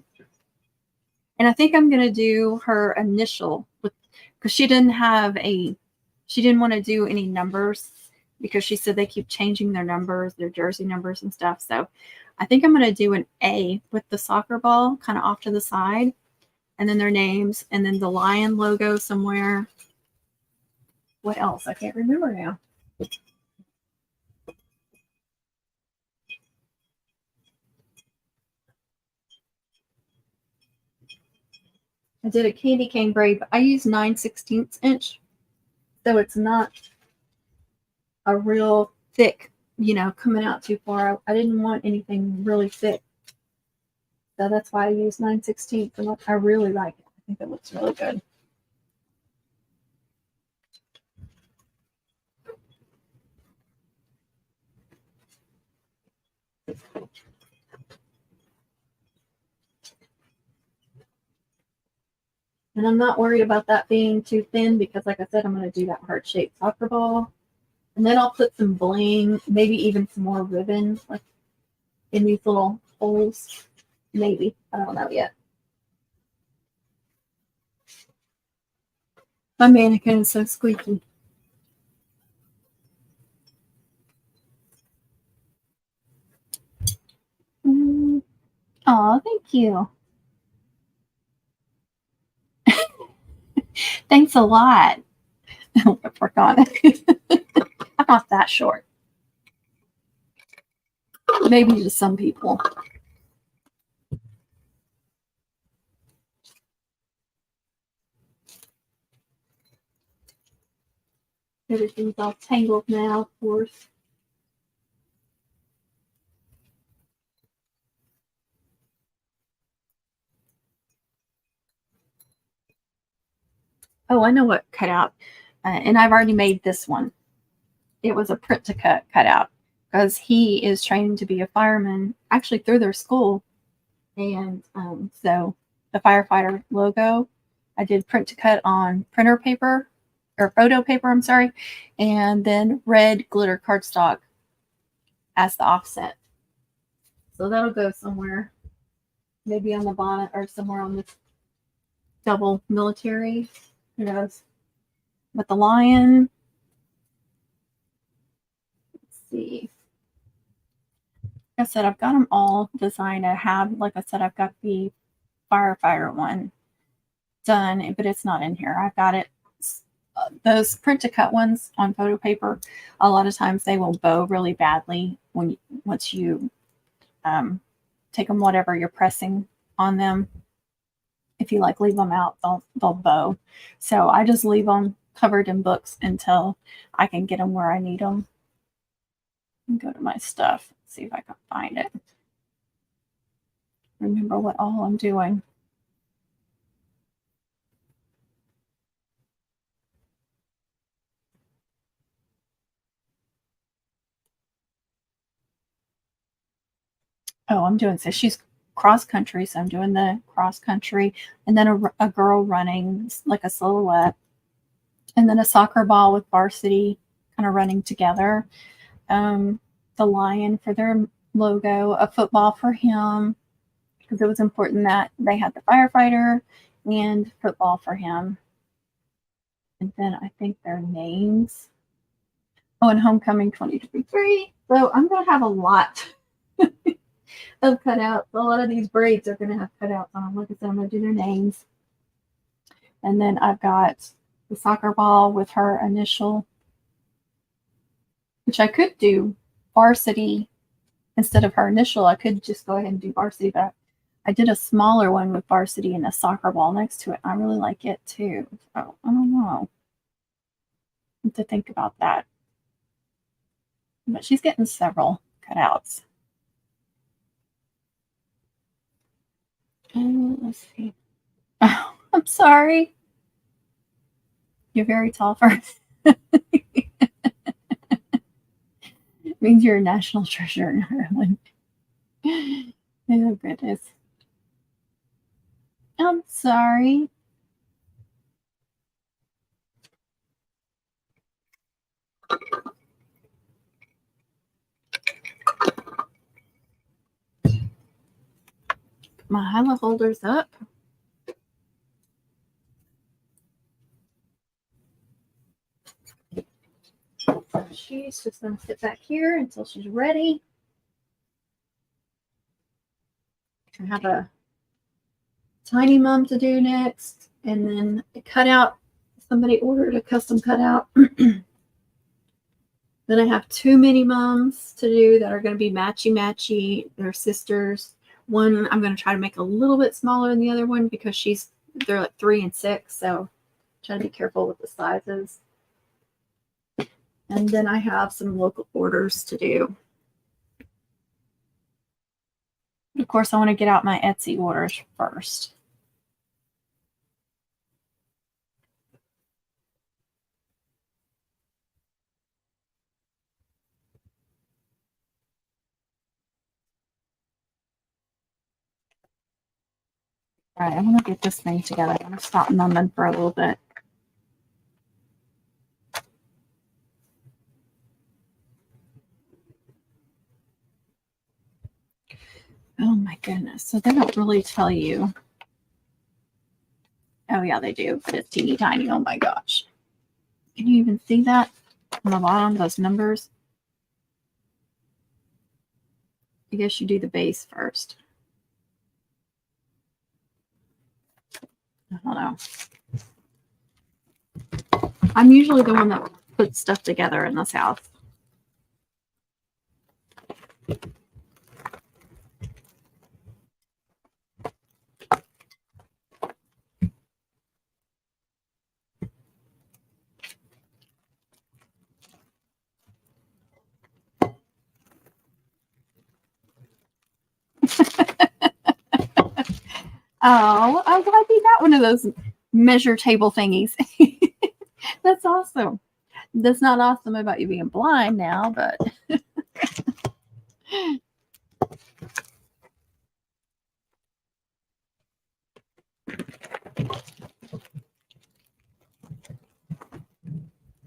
And I think I'm going to do her initial, because she didn't want to do any numbers, because she said they keep changing their numbers, their jersey numbers and stuff. So I think I'm going to do an A with the soccer ball kind of off to the side, and then their names, and then the lion logo somewhere. What else? I can't remember now. I did a candy cane braid, but I used 9/16 inch, so it's not a real thick, coming out too far. I didn't want anything really thick, so that's why I used 9/16, and I really like it. I think it looks really good. And I'm not worried about that being too thin, because like I said, I'm going to do that heart-shaped soccer ball. And then I'll put some bling, maybe even some more ribbon, like in these little holes. Maybe. I don't know yet. My mannequin is so squeaky. Oh, thank you. Thanks a lot. Work on it. I'm not that short. Maybe to some people. Everything's all tangled now, of course. Oh, I know what cutout. And I've already made this one. It was a print to cut cutout because he is training to be a fireman actually through their school. And so the firefighter logo, I did print to cut on printer paper or photo paper, I'm sorry, and then red glitter cardstock as the offset. So that'll go somewhere, maybe on the bonnet or somewhere on this double military. Who knows? But the lion, let's see. Like I said, I've got them all designed. I have, like I said, I've got the firefighter one done, but it's not in here. I've got it. Those print to cut ones on photo paper, a lot of times they will bow really badly once you take them, whatever you're pressing on them. If you like leave them out, they'll bow. So I just leave them covered in books until I can get them where I need them. And go to my stuff, see if I can find it. Remember what all I'm doing. Oh, I'm doing so. She's cross country, so I'm doing the cross country, and then a girl running like a silhouette, and then a soccer ball with varsity kind of running together. The lion for their logo, a football for him, because it was important that they had the firefighter and football for him. And then I think their names. Oh, and homecoming 2023. So I'm going to have a lot of cutouts. A lot of these braids are going to have cutouts on them. Like I said, I'm going to do their names. And then I've got the soccer ball with her initial, which I could do varsity instead of her initial. I could just go ahead and do varsity, but I did a smaller one with varsity and a soccer ball next to it. I really like it too. So I don't know. I have to think about that. But she's getting several cutouts. Let's see. Oh, I'm sorry. You're very tall for it means you're a national treasure in Ireland. Oh, goodness. I'm sorry. My highlight holder's up. So she's just going to sit back here until she's ready. I have a tiny mom to do next, and then a cutout. Somebody ordered a custom cutout. Then I have 2 mini moms to do that are going to be matchy. They're sisters. One I'm going to try to make a little bit smaller than the other one because they're like 3 and 6. So try to be careful with the sizes. And then I have some local orders to do. Of course, I want to get out my Etsy orders first. All right, I'm going to get this thing together. I'm going to stop numbing for a little bit. Oh my goodness. So they don't really tell you. Oh yeah, they do, but it's teeny tiny. Oh my gosh. Can you even see that on the bottom, those numbers? I guess you do the base first. I don't know. I'm usually the one that puts stuff together in this house. Oh, I'm glad you got one of those measure table thingies. That's awesome. That's not awesome about you being blind now, but I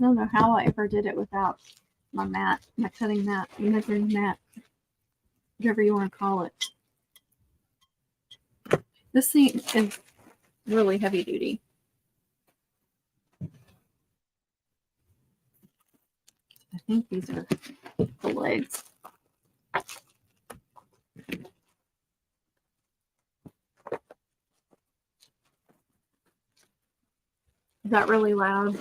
don't know how I ever did it without my mat, my cutting mat, measuring mat, whatever you want to call it. This thing is really heavy duty. I think these are the legs. Is that really loud?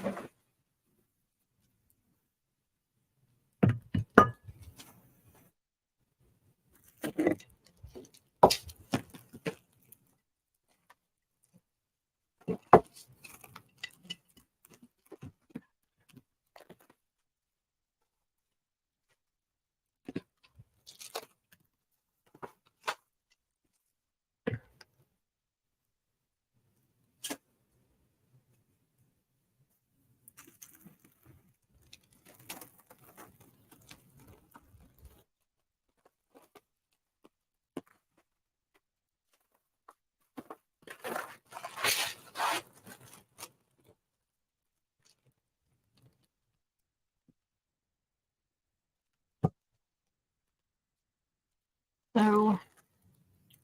So,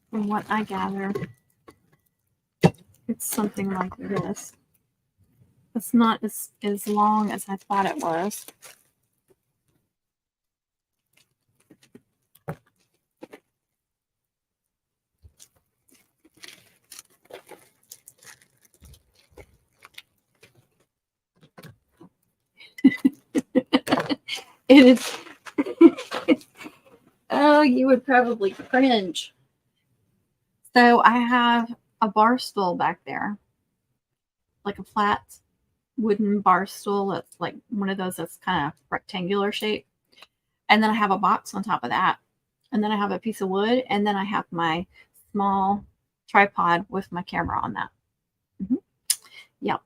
from what I gather, it's something like this. It's not as long as I thought it was. It is. Oh, you would probably cringe. So I have a bar stool back there, like a flat wooden bar stool. That's like one of those that's kind of rectangular shape. And then I have a box on top of that. And then I have a piece of wood. And then I have my small tripod with my camera on that. Mm-hmm. Yep.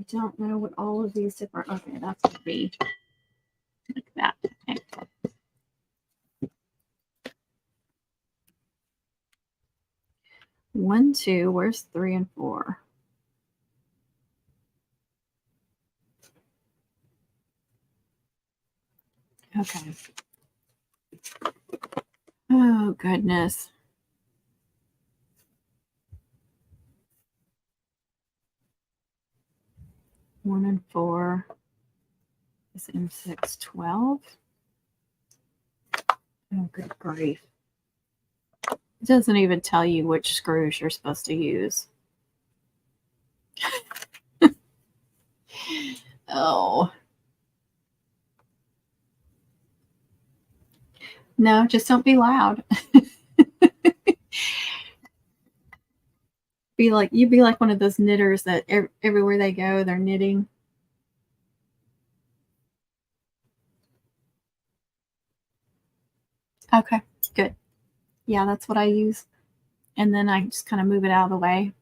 I don't know what all of these different. Okay, that's going to be like that. Okay. 1, 2. Where's 3 and 4? Okay. Oh, goodness. One and 4 is M6, 12. Oh, good grief. It doesn't even tell you which screws you're supposed to use. Oh. No, just don't be loud. You'd be like one of those knitters that everywhere they go, they're knitting. Okay, good. Yeah, that's what I use. And then I just kind of move it out of the way.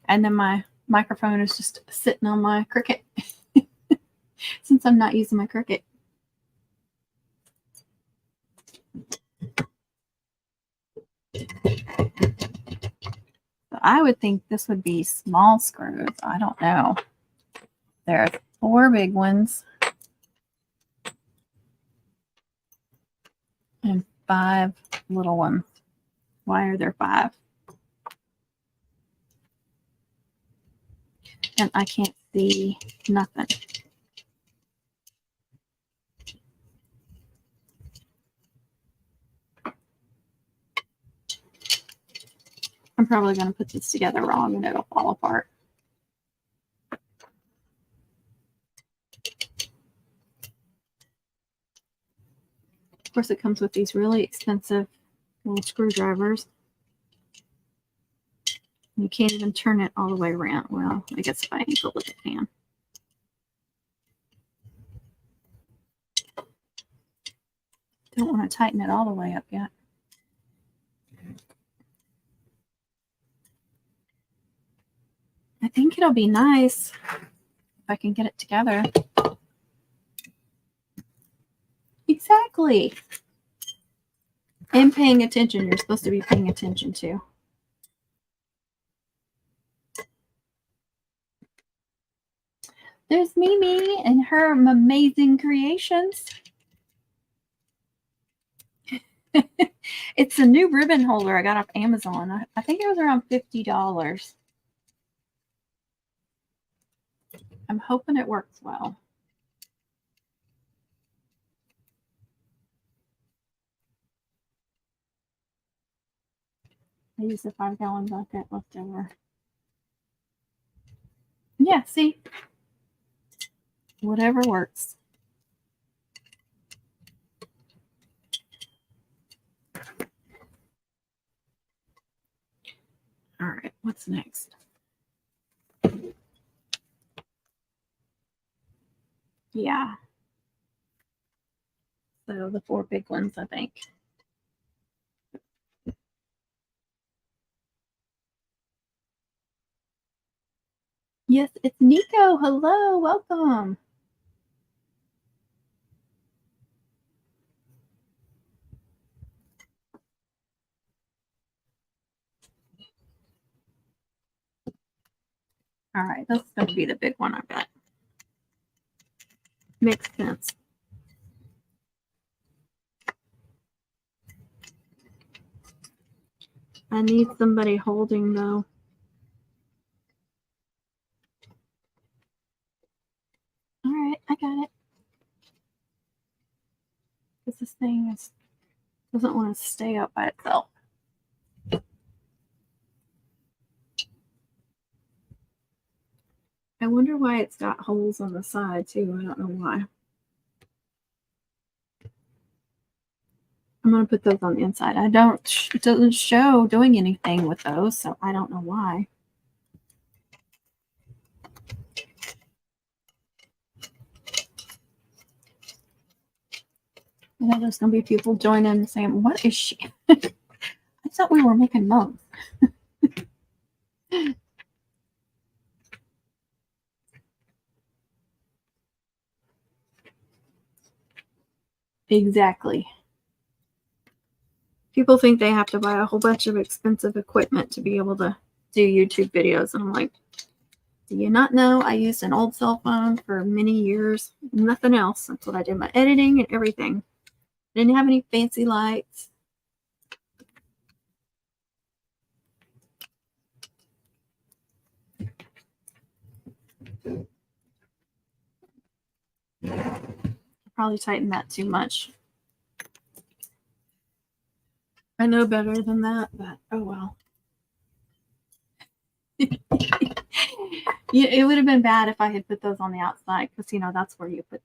And then my microphone is just sitting on my Cricut since I'm not using my Cricut. So I would think this would be small screws. I don't know. There are 4 big ones and 5 little ones. Why are there 5? And I can't see nothing. I'm probably going to put this together wrong and it'll fall apart. Of course, it comes with these really expensive little screwdrivers. You can't even turn it all the way around. Well, I guess if I angle it, it can. Don't want to tighten it all the way up yet. I think it'll be nice if I can get it together. Exactly. And paying attention. You're supposed to be paying attention to. There's Mimi and her amazing creations. It's a new ribbon holder I got off Amazon. I think it was around $50. I'm hoping it works well. I used a 5-gallon bucket left over. Yeah, see? Whatever works. All right, what's next? Yeah. So the 4 big ones, I think. Yes, it's Nico. Hello, welcome. All right, this is going to be the big one, I bet. Makes sense. I need somebody holding, though. All right, I got it. Because this thing doesn't want to stay up by itself. I wonder why it's got holes on the side, too. I don't know why. I'm going to put those on the inside. It doesn't show doing anything with those, so I don't know why. I know there's going to be people joining and saying, what is she? I thought we were making mugs. Exactly. People think they have to buy a whole bunch of expensive equipment to be able to do YouTube videos. And I'm like, do you not know I used an old cell phone for many years? Nothing else. That's what I did my editing and everything. Didn't have any fancy lights. Probably tightened that too much. I know better than that, but oh well. Yeah, it would have been bad if I had put those on the outside because, you know, that's where you put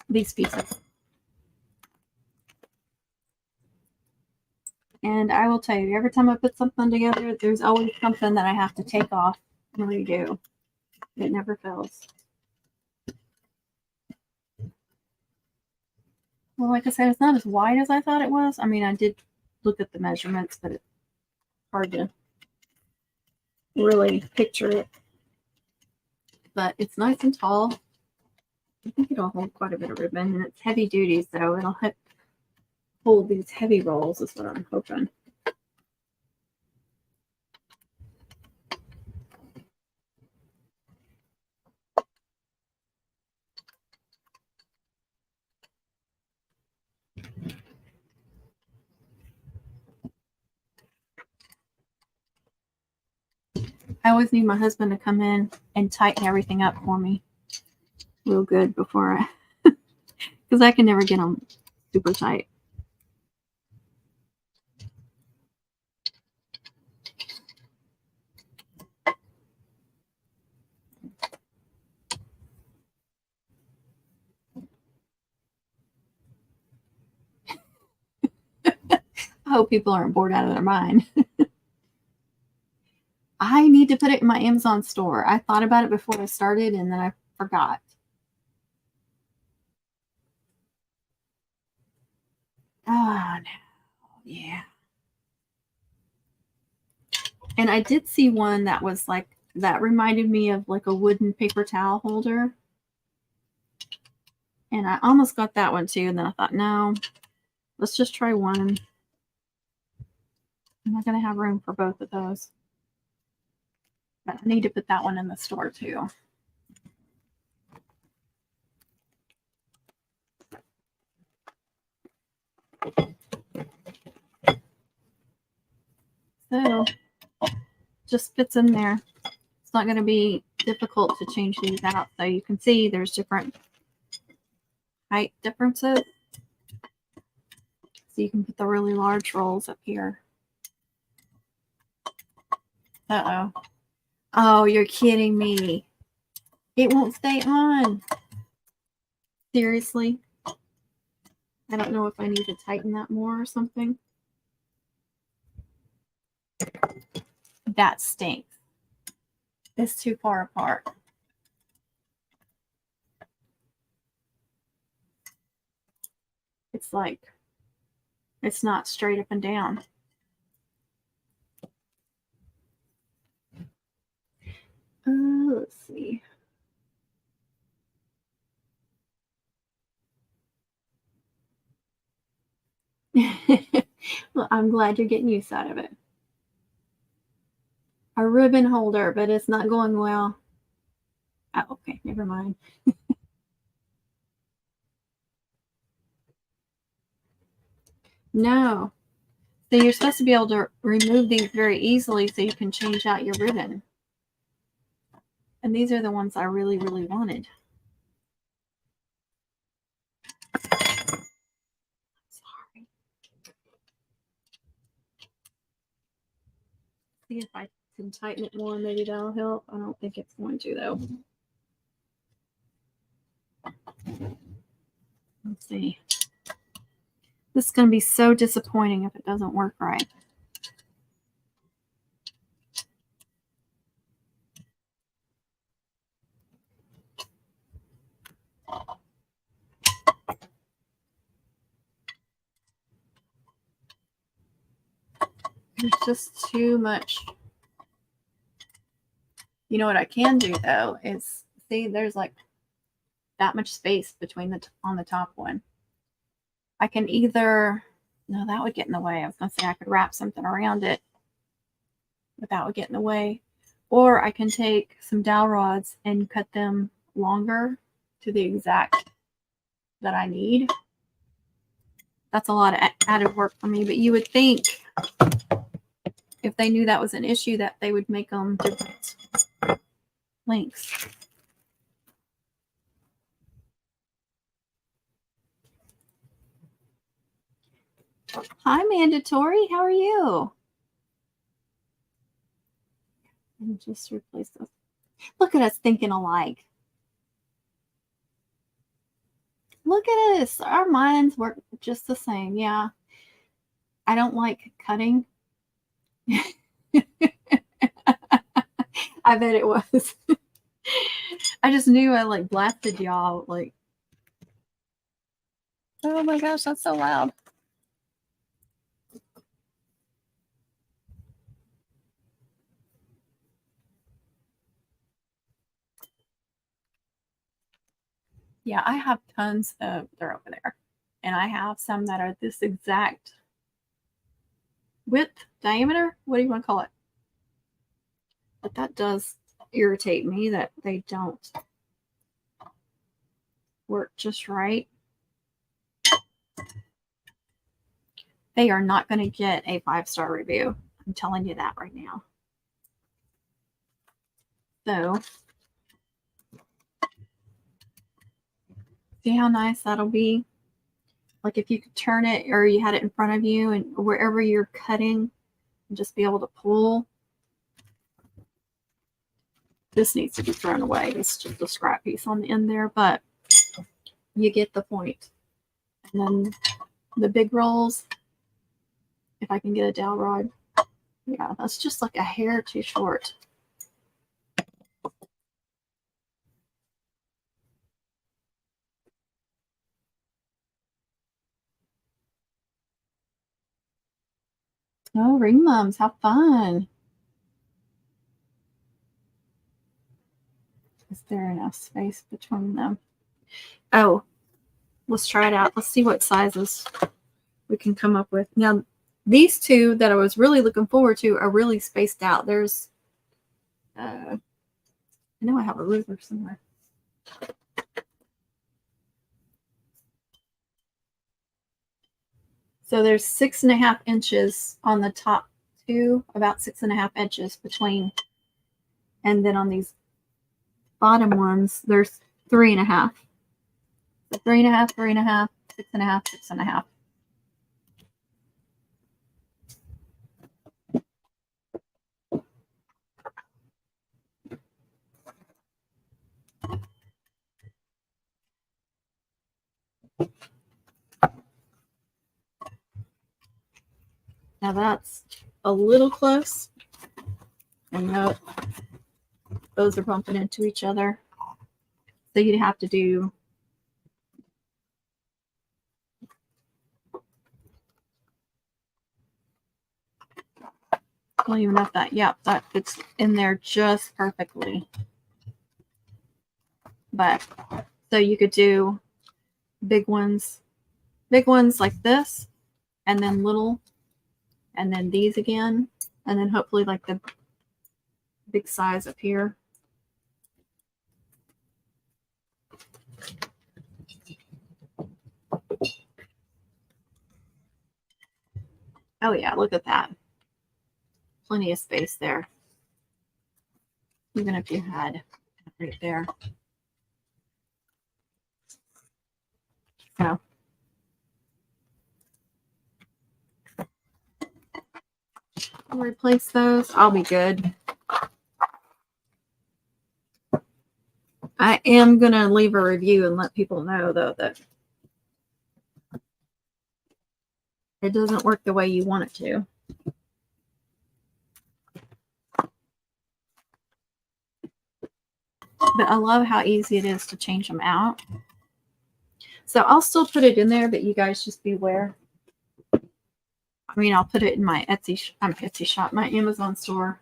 these pieces. And I will tell you, every time I put something together, there's always something that I have to take off and redo. It never fails. Well, like I said, it's not as wide as I thought it was. I mean, I did look at the measurements, but it's hard to really picture it. But it's nice and tall. I think it'll hold quite a bit of ribbon, and it's heavy duty, so it'll hold these heavy rolls is what I'm hoping. I always need my husband to come in and tighten everything up for me real good before because I can never get them super tight. I hope people aren't bored out of their mind. I need to put it in my Amazon store. I thought about it before I started and then I forgot. Oh, no. Yeah. And I did see one that was like, that reminded me of like a wooden paper towel holder. And I almost got that one too. And then I thought, no, let's just try one. I'm not going to have room for both of those. But I need to put that one in the store too. So just fits in there. It's not going to be difficult to change these out. So you can see there's different height differences. So you can put the really large rolls up here. Uh-oh. Oh, you're kidding me. It won't stay on. Seriously? I don't know if I need to tighten that more or something. That stinks. It's too far apart. It's like, it's not straight up and down. Let's see. Well, I'm glad you're getting used out of it. A ribbon holder, but it's not going well. Oh, okay, never mind. No. So you're supposed to be able to remove these very easily so you can change out your ribbon. And these are the ones I really, really wanted. Sorry. See if I can tighten it more, maybe that'll help. I don't think it's going to though. Let's see. This is going to be so disappointing if it doesn't work right. There's just too much. You know what I can do though is, see, there's like that much space between on the top one. I can either, no, that would get in the way. I was going to say I could wrap something around it, but that would get in the way. Or I can take some dowel rods and cut them longer to the exact that I need. That's a lot of added work for me, but you would think if they knew that was an issue that they would make them different lengths. Hi, Mandatory. How are you? And just replace those. Look at us thinking alike. Look at us. Our minds work just the same. Yeah. I don't like cutting. I bet it was. I just knew I like blasted y'all. Like, oh my gosh, that's so loud. Yeah, I have tons of, they're over there. And I have some that are this exact width, diameter. What do you want to call it? But that does irritate me that they don't work just right. They are not going to get a 5-star review. I'm telling you that right now. So, see how nice that'll be? Like if you could turn it or you had it in front of you and wherever you're cutting, just be able to pull. This needs to be thrown away. It's just a scrap piece on the end there, but you get the point. And then the big rolls, if I can get a dowel rod, yeah, that's just like a hair too short. Oh, ring mums, how fun. Is there enough space between them? Oh, let's try it out. Let's see what sizes we can come up with. Now, these two that I was really looking forward to are really spaced out. There's, I know I have a ruler somewhere. So there's 6.5 inches on the top two, about 6.5 inches between. And then on these bottom ones, there's 3.5. So 3.5, 3.5, 6.5, 6.5. Now that's a little close. And note, those are bumping into each other. So you'd have to do I don't even know if that, yep, that fits in there just perfectly. But so you could do big ones like this, and then little, and then these again, and then hopefully like the big size up here. Oh yeah, look at that. Plenty of space there. Even if you had right there. So I'll replace those. I'll be good. I am going to leave a review and let people know, though, that it doesn't work the way you want it to. But I love how easy it is to change them out. So I'll still put it in there, but you guys just beware. I mean, I'll put it in my Etsy shop, my Amazon store.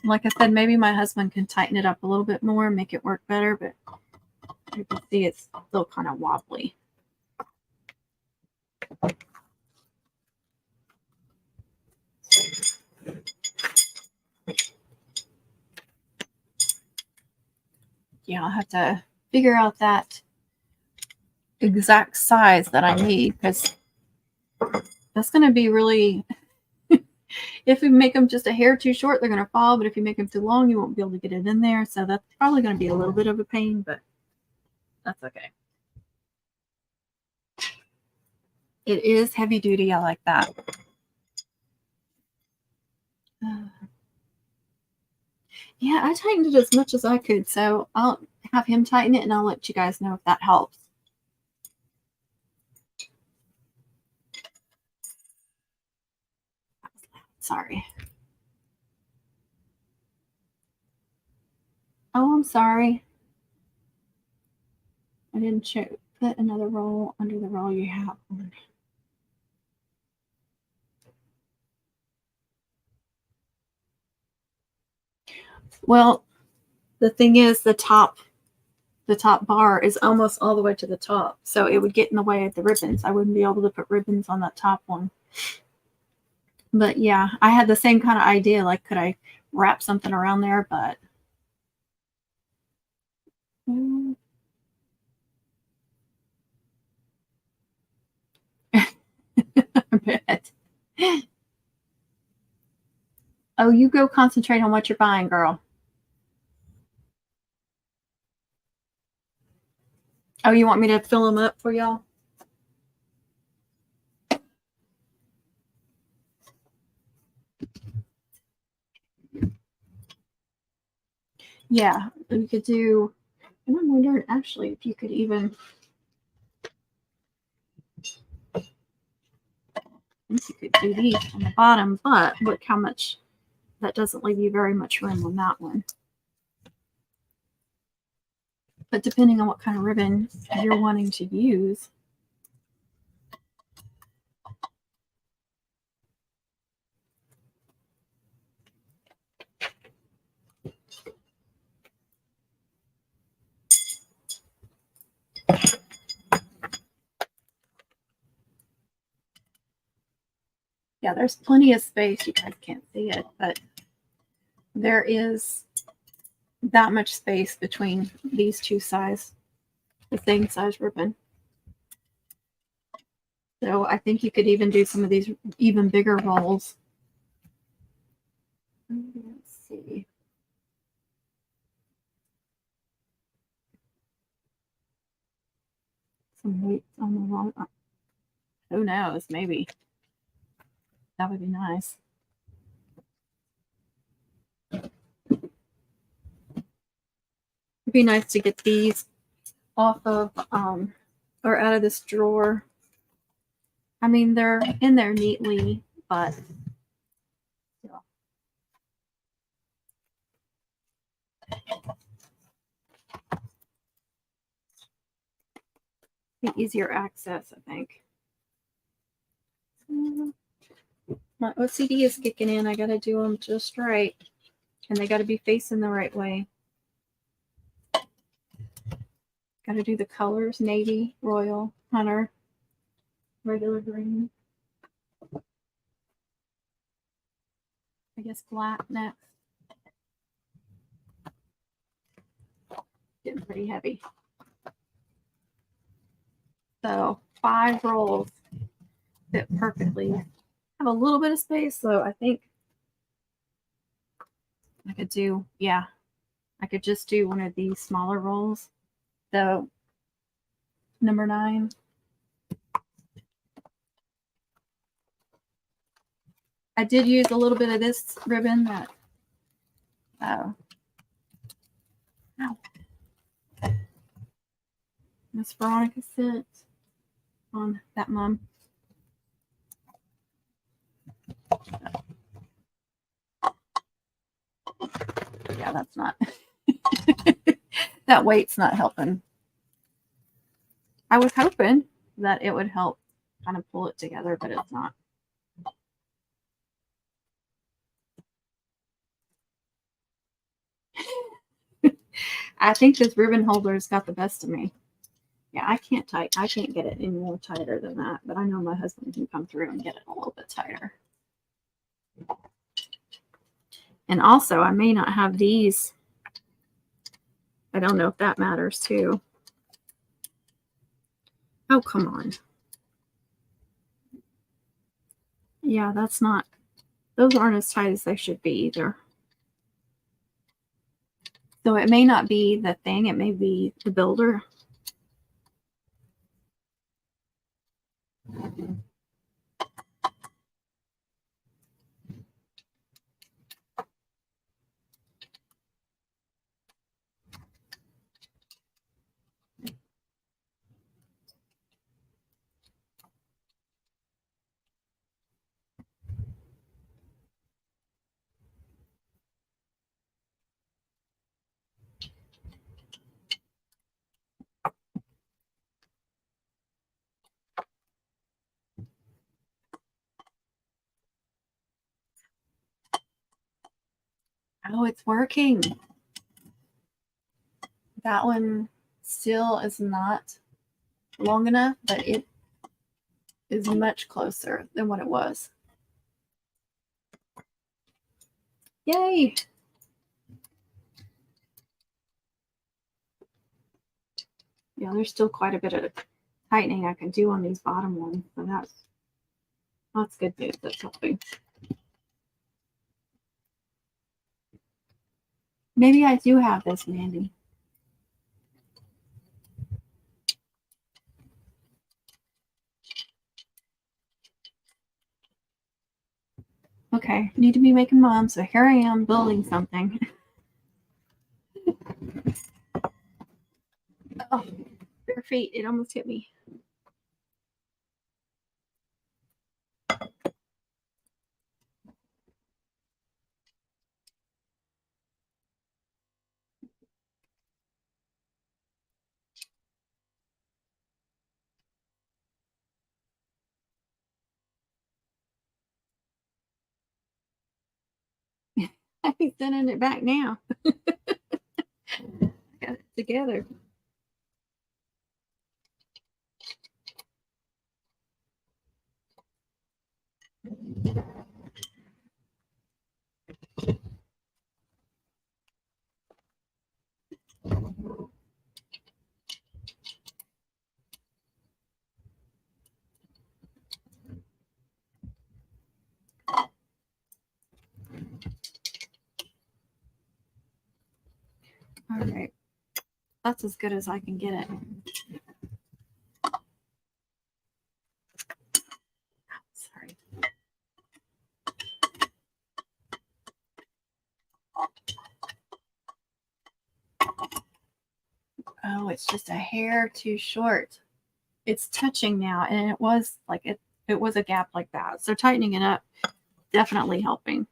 Like I said, maybe my husband can tighten it up a little bit more, make it work better, but you can see it's still kind of wobbly. Yeah, I'll have to figure out that exact size that I need, because that's going to be really, if you make them just a hair too short, they're going to fall, but if you make them too long, you won't be able to get it in there. So that's probably going to be a little bit of a pain, but that's okay. It is heavy duty. I like that. Yeah, I tightened it as much as I could, so I'll have him tighten it and I'll let you guys know if that helps. Sorry. Oh, I'm sorry. I didn't put another roll under the roll you have on. Well, the thing is, the top bar is almost all the way to the top, so it would get in the way of the ribbons. I wouldn't be able to put ribbons on that top one. But yeah, I had the same kind of idea, like could I wrap something around there, but I bet. Oh, you go concentrate on what you're buying, girl. Oh, you want me to fill them up for y'all? Yeah, we could do, and I'm wondering actually if you could even, you could do these on the bottom, but look how much, that doesn't leave you very much room on that one. But depending on what kind of ribbon you're wanting to use. Yeah, there's plenty of space. You guys can't see it, but there is that much space between these two sides, the same size ribbon. So I think you could even do some of these even bigger rolls. Let's see. Some weights on the wrong. Who knows? Maybe that would be nice. It'd be nice to get these off of or out of this drawer. I mean, they're in there neatly, but still. Be easier access, I think. My OCD is kicking in. I got to do them just right. And they got to be facing the right way. Got to do the colors: navy, royal, hunter, regular green. I guess black next. Getting pretty heavy. So 5 rolls fit perfectly. Have a little bit of space, so I think I could do, yeah, I could just do one of these smaller rolls. So number 9. I did use a little bit of this ribbon that Miss Veronica sent on that mom. Yeah, that's not that weight's not helping. I was hoping that it would help kind of pull it together, but it's not. I think this ribbon holder's got the best of me. Yeah, I can't get it any more tighter than that, but I know my husband can come through and get it a little bit tighter. And also, I may not have these. I don't know if that matters too. Oh, come on. Yeah, that's not, those aren't as tight as they should be either. So it may not be the thing, it may be the builder. Oh, it's working. That one still is not long enough, but it is much closer than what it was. Yay! Yeah, there's still quite a bit of tightening I can do on these bottom ones, so that's good news. That's helping. Maybe I do have this, Mandy. Okay, need to be making mom, so here I am building something. Oh, bare feet, it almost hit me. I'm sending it back now. Got it together. All right. That's as good as I can get it. Sorry. Oh, it's just a hair too short. It's touching now, and it was like it was a gap like that. So tightening it up, definitely helping.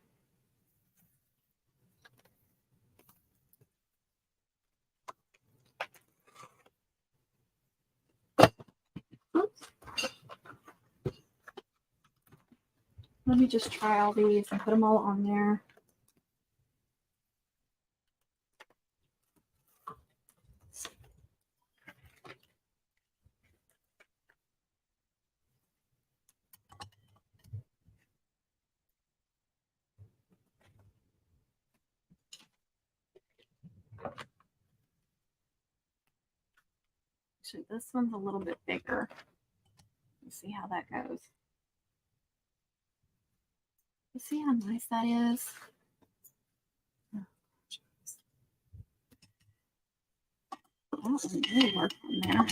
Oops. Let me just try all these and put them all on there. Actually, this one's a little bit bigger. Let's see how that goes. You see how nice that is? That doesn't really work on there.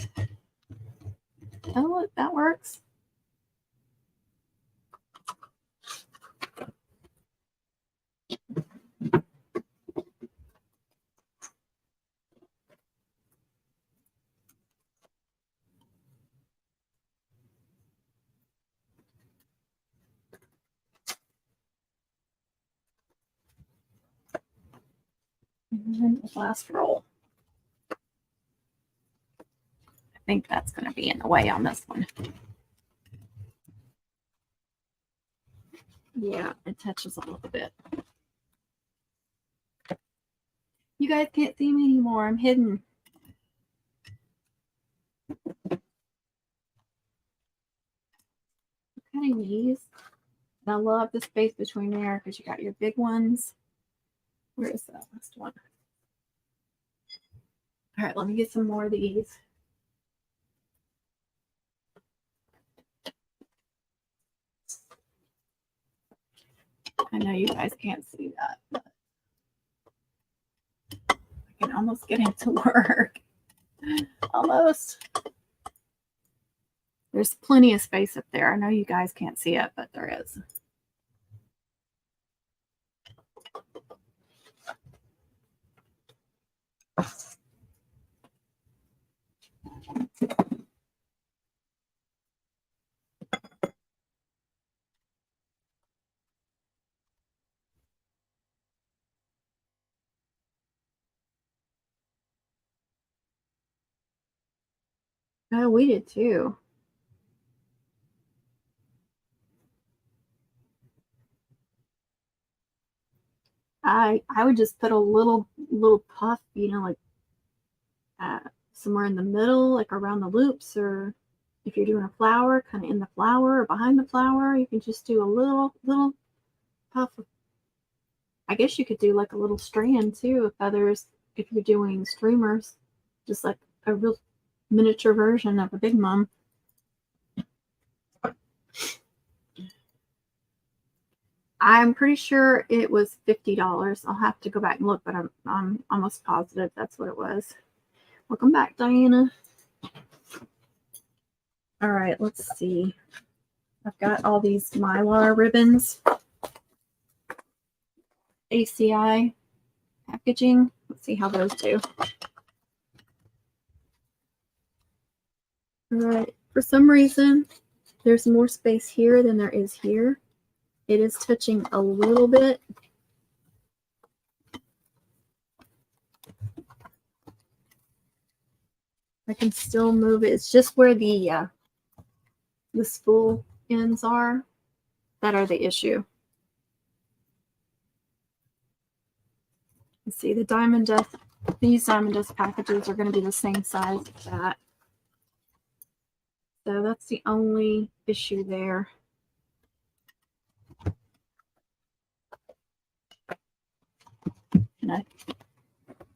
Oh, look, that works. And then the last roll. I think that's going to be in the way on this one. Yeah, it touches a little bit. You guys can't see me anymore. I'm hidden. Cutting these. And I love the space between there because you got your big ones. Where is that last one? All right, let me get some more of these. I know you guys can't see that, but I can almost get it to work. Almost. There's plenty of space up there. I know you guys can't see it, but there is. Oh, we did too. I would just put a little puff, you know, like somewhere in the middle, like around the loops, or if you're doing a flower, kind of in the flower or behind the flower, you can just do a little puff. I guess you could do like a little strand too of feathers if you're doing streamers, just like a real miniature version of a big mom. I'm pretty sure it was $50. I'll have to go back and look, but I'm almost positive that's what it was. Welcome back, Diana. All right, let's see. I've got all these Mylar ribbons. ACI packaging. Let's see how those do. All right. For some reason, there's more space here than there is here. It is touching a little bit. I can still move it. It's just where the spool ends are that are the issue. Let's see, the diamond dust. These diamond dust packages are going to be the same size as that. So that's the only issue there. And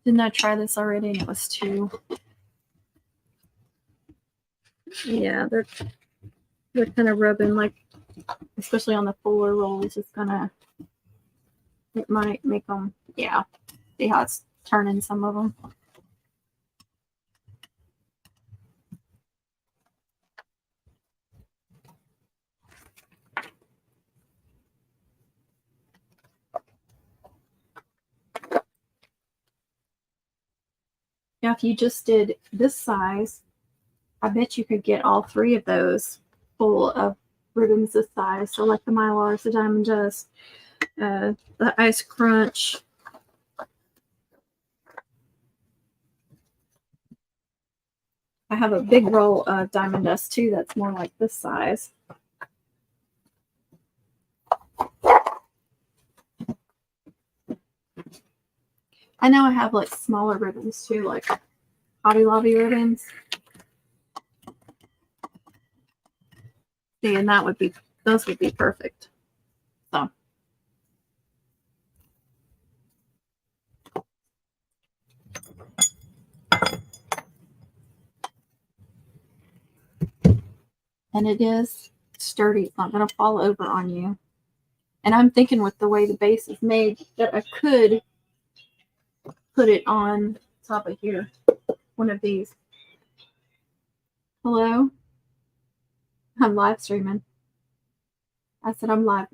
didn't I try this already? And it was too. Yeah, they're kind of rubbing, like, especially on the fuller rolls. It's gonna. It might make them. Yeah. See how it's turning some of them. Now, if you just did this size, I bet you could get all 3 of those full of ribbons this size. So like the Mylars, the Diamond Dust, the Ice Crunch. I have a big roll of Diamond Dust too that's more like this size. I know I have like smaller ribbons too, like Hobby Lobby ribbons. See, and those would be perfect. So. And it is sturdy. It's not going to fall over on you. And I'm thinking with the way the base is made that I could put it on top of here. One of these. Hello? I'm live streaming. I said I'm live.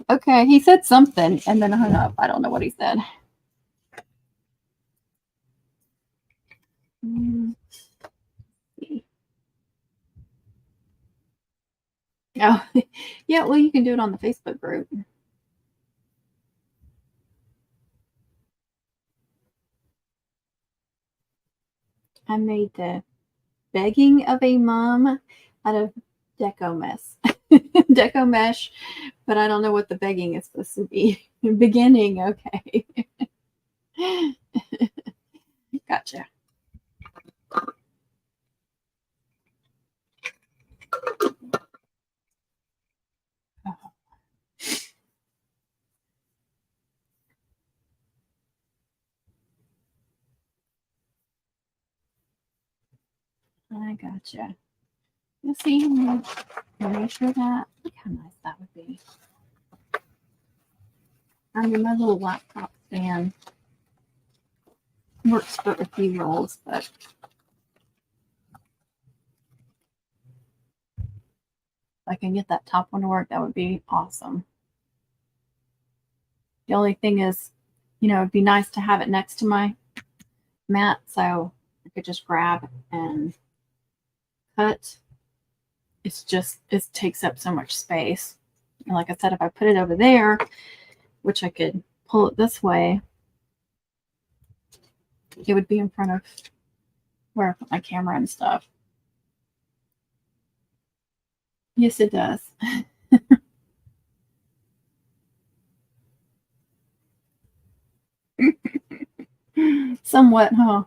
Okay, he said something and then hung up. I don't know what he said. Oh, yeah, well, you can do it on the Facebook group. I made the begging of a mom out of deco deco mesh, but I don't know what the begging is supposed to be. Beginning, okay. Gotcha. I gotcha. You see, make sure that. Look how nice that would be. I mean, my little laptop stand works for a few rolls, but if I can get that top one to work, that would be awesome. The only thing is, you know, it'd be nice to have it next to my mat so I could just grab and cut. It's just, it takes up so much space. And like I said, if I put it over there, which I could pull it this way, it would be in front of where I put my camera and stuff. Yes, it does. Somewhat, huh?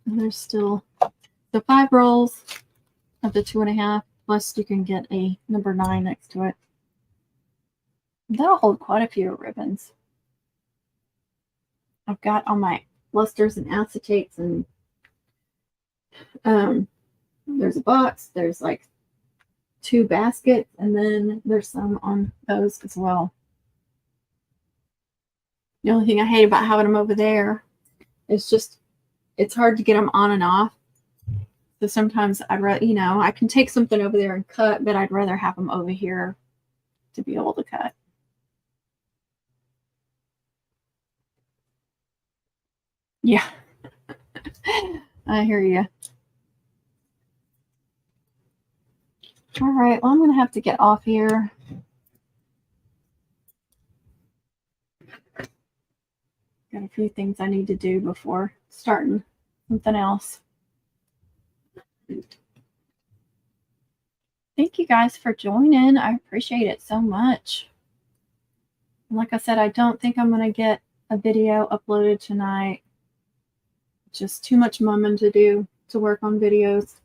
There's still the 5 rolls of the 2.5, plus you can get a number 9 next to it. That'll hold quite a few ribbons. I've got all my lusters and acetates, and there's a box. There's like 2 baskets, and then there's some on those as well. The only thing I hate about having them over there is just it's hard to get them on and off. So sometimes I'd rather, you know, I can take something over there and cut, but I'd rather have them over here to be able to cut. Yeah. I hear you. All right. Well, I'm going to have to get off here. Got a few things I need to do before starting something else. Thank you guys for joining. I appreciate it so much. Like I said, I don't think I'm going to get a video uploaded tonight. Just too much mumming to do to work on videos.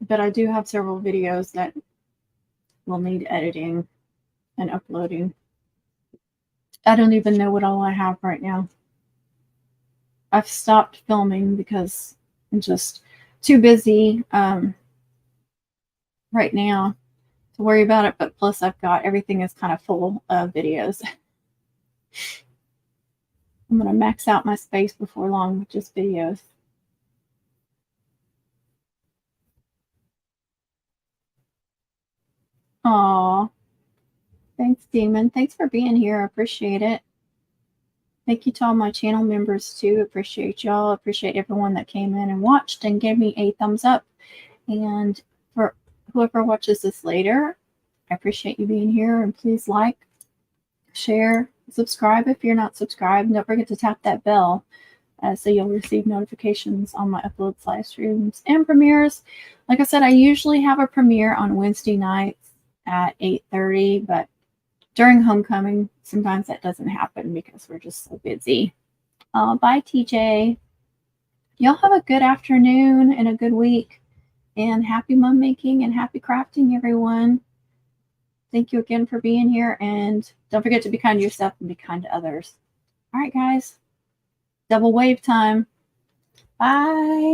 But I do have several videos that will need editing and uploading. I don't even know what all I have right now. I've stopped filming because I'm just too busy right now to worry about it. But plus I've got everything is kind of full of videos. I'm going to max out my space before long with just videos. Aw. Thanks, Demon. Thanks for being here. I appreciate it. Thank you to all my channel members, too. Appreciate y'all. Appreciate everyone that came in and watched and gave me a thumbs up. And for whoever watches this later, I appreciate you being here. And please like, share, subscribe if you're not subscribed. Don't forget to tap that bell so you'll receive notifications on my uploads, live streams, and premieres. Like I said, I usually have a premiere on Wednesday nights at 8:30, but during homecoming, sometimes that doesn't happen because we're just so busy. Bye, TJ. Y'all have a good afternoon and a good week. And happy mum making and happy crafting, everyone. Thank you again for being here. And don't forget to be kind to yourself and be kind to others. All right, guys. Double wave time. Bye.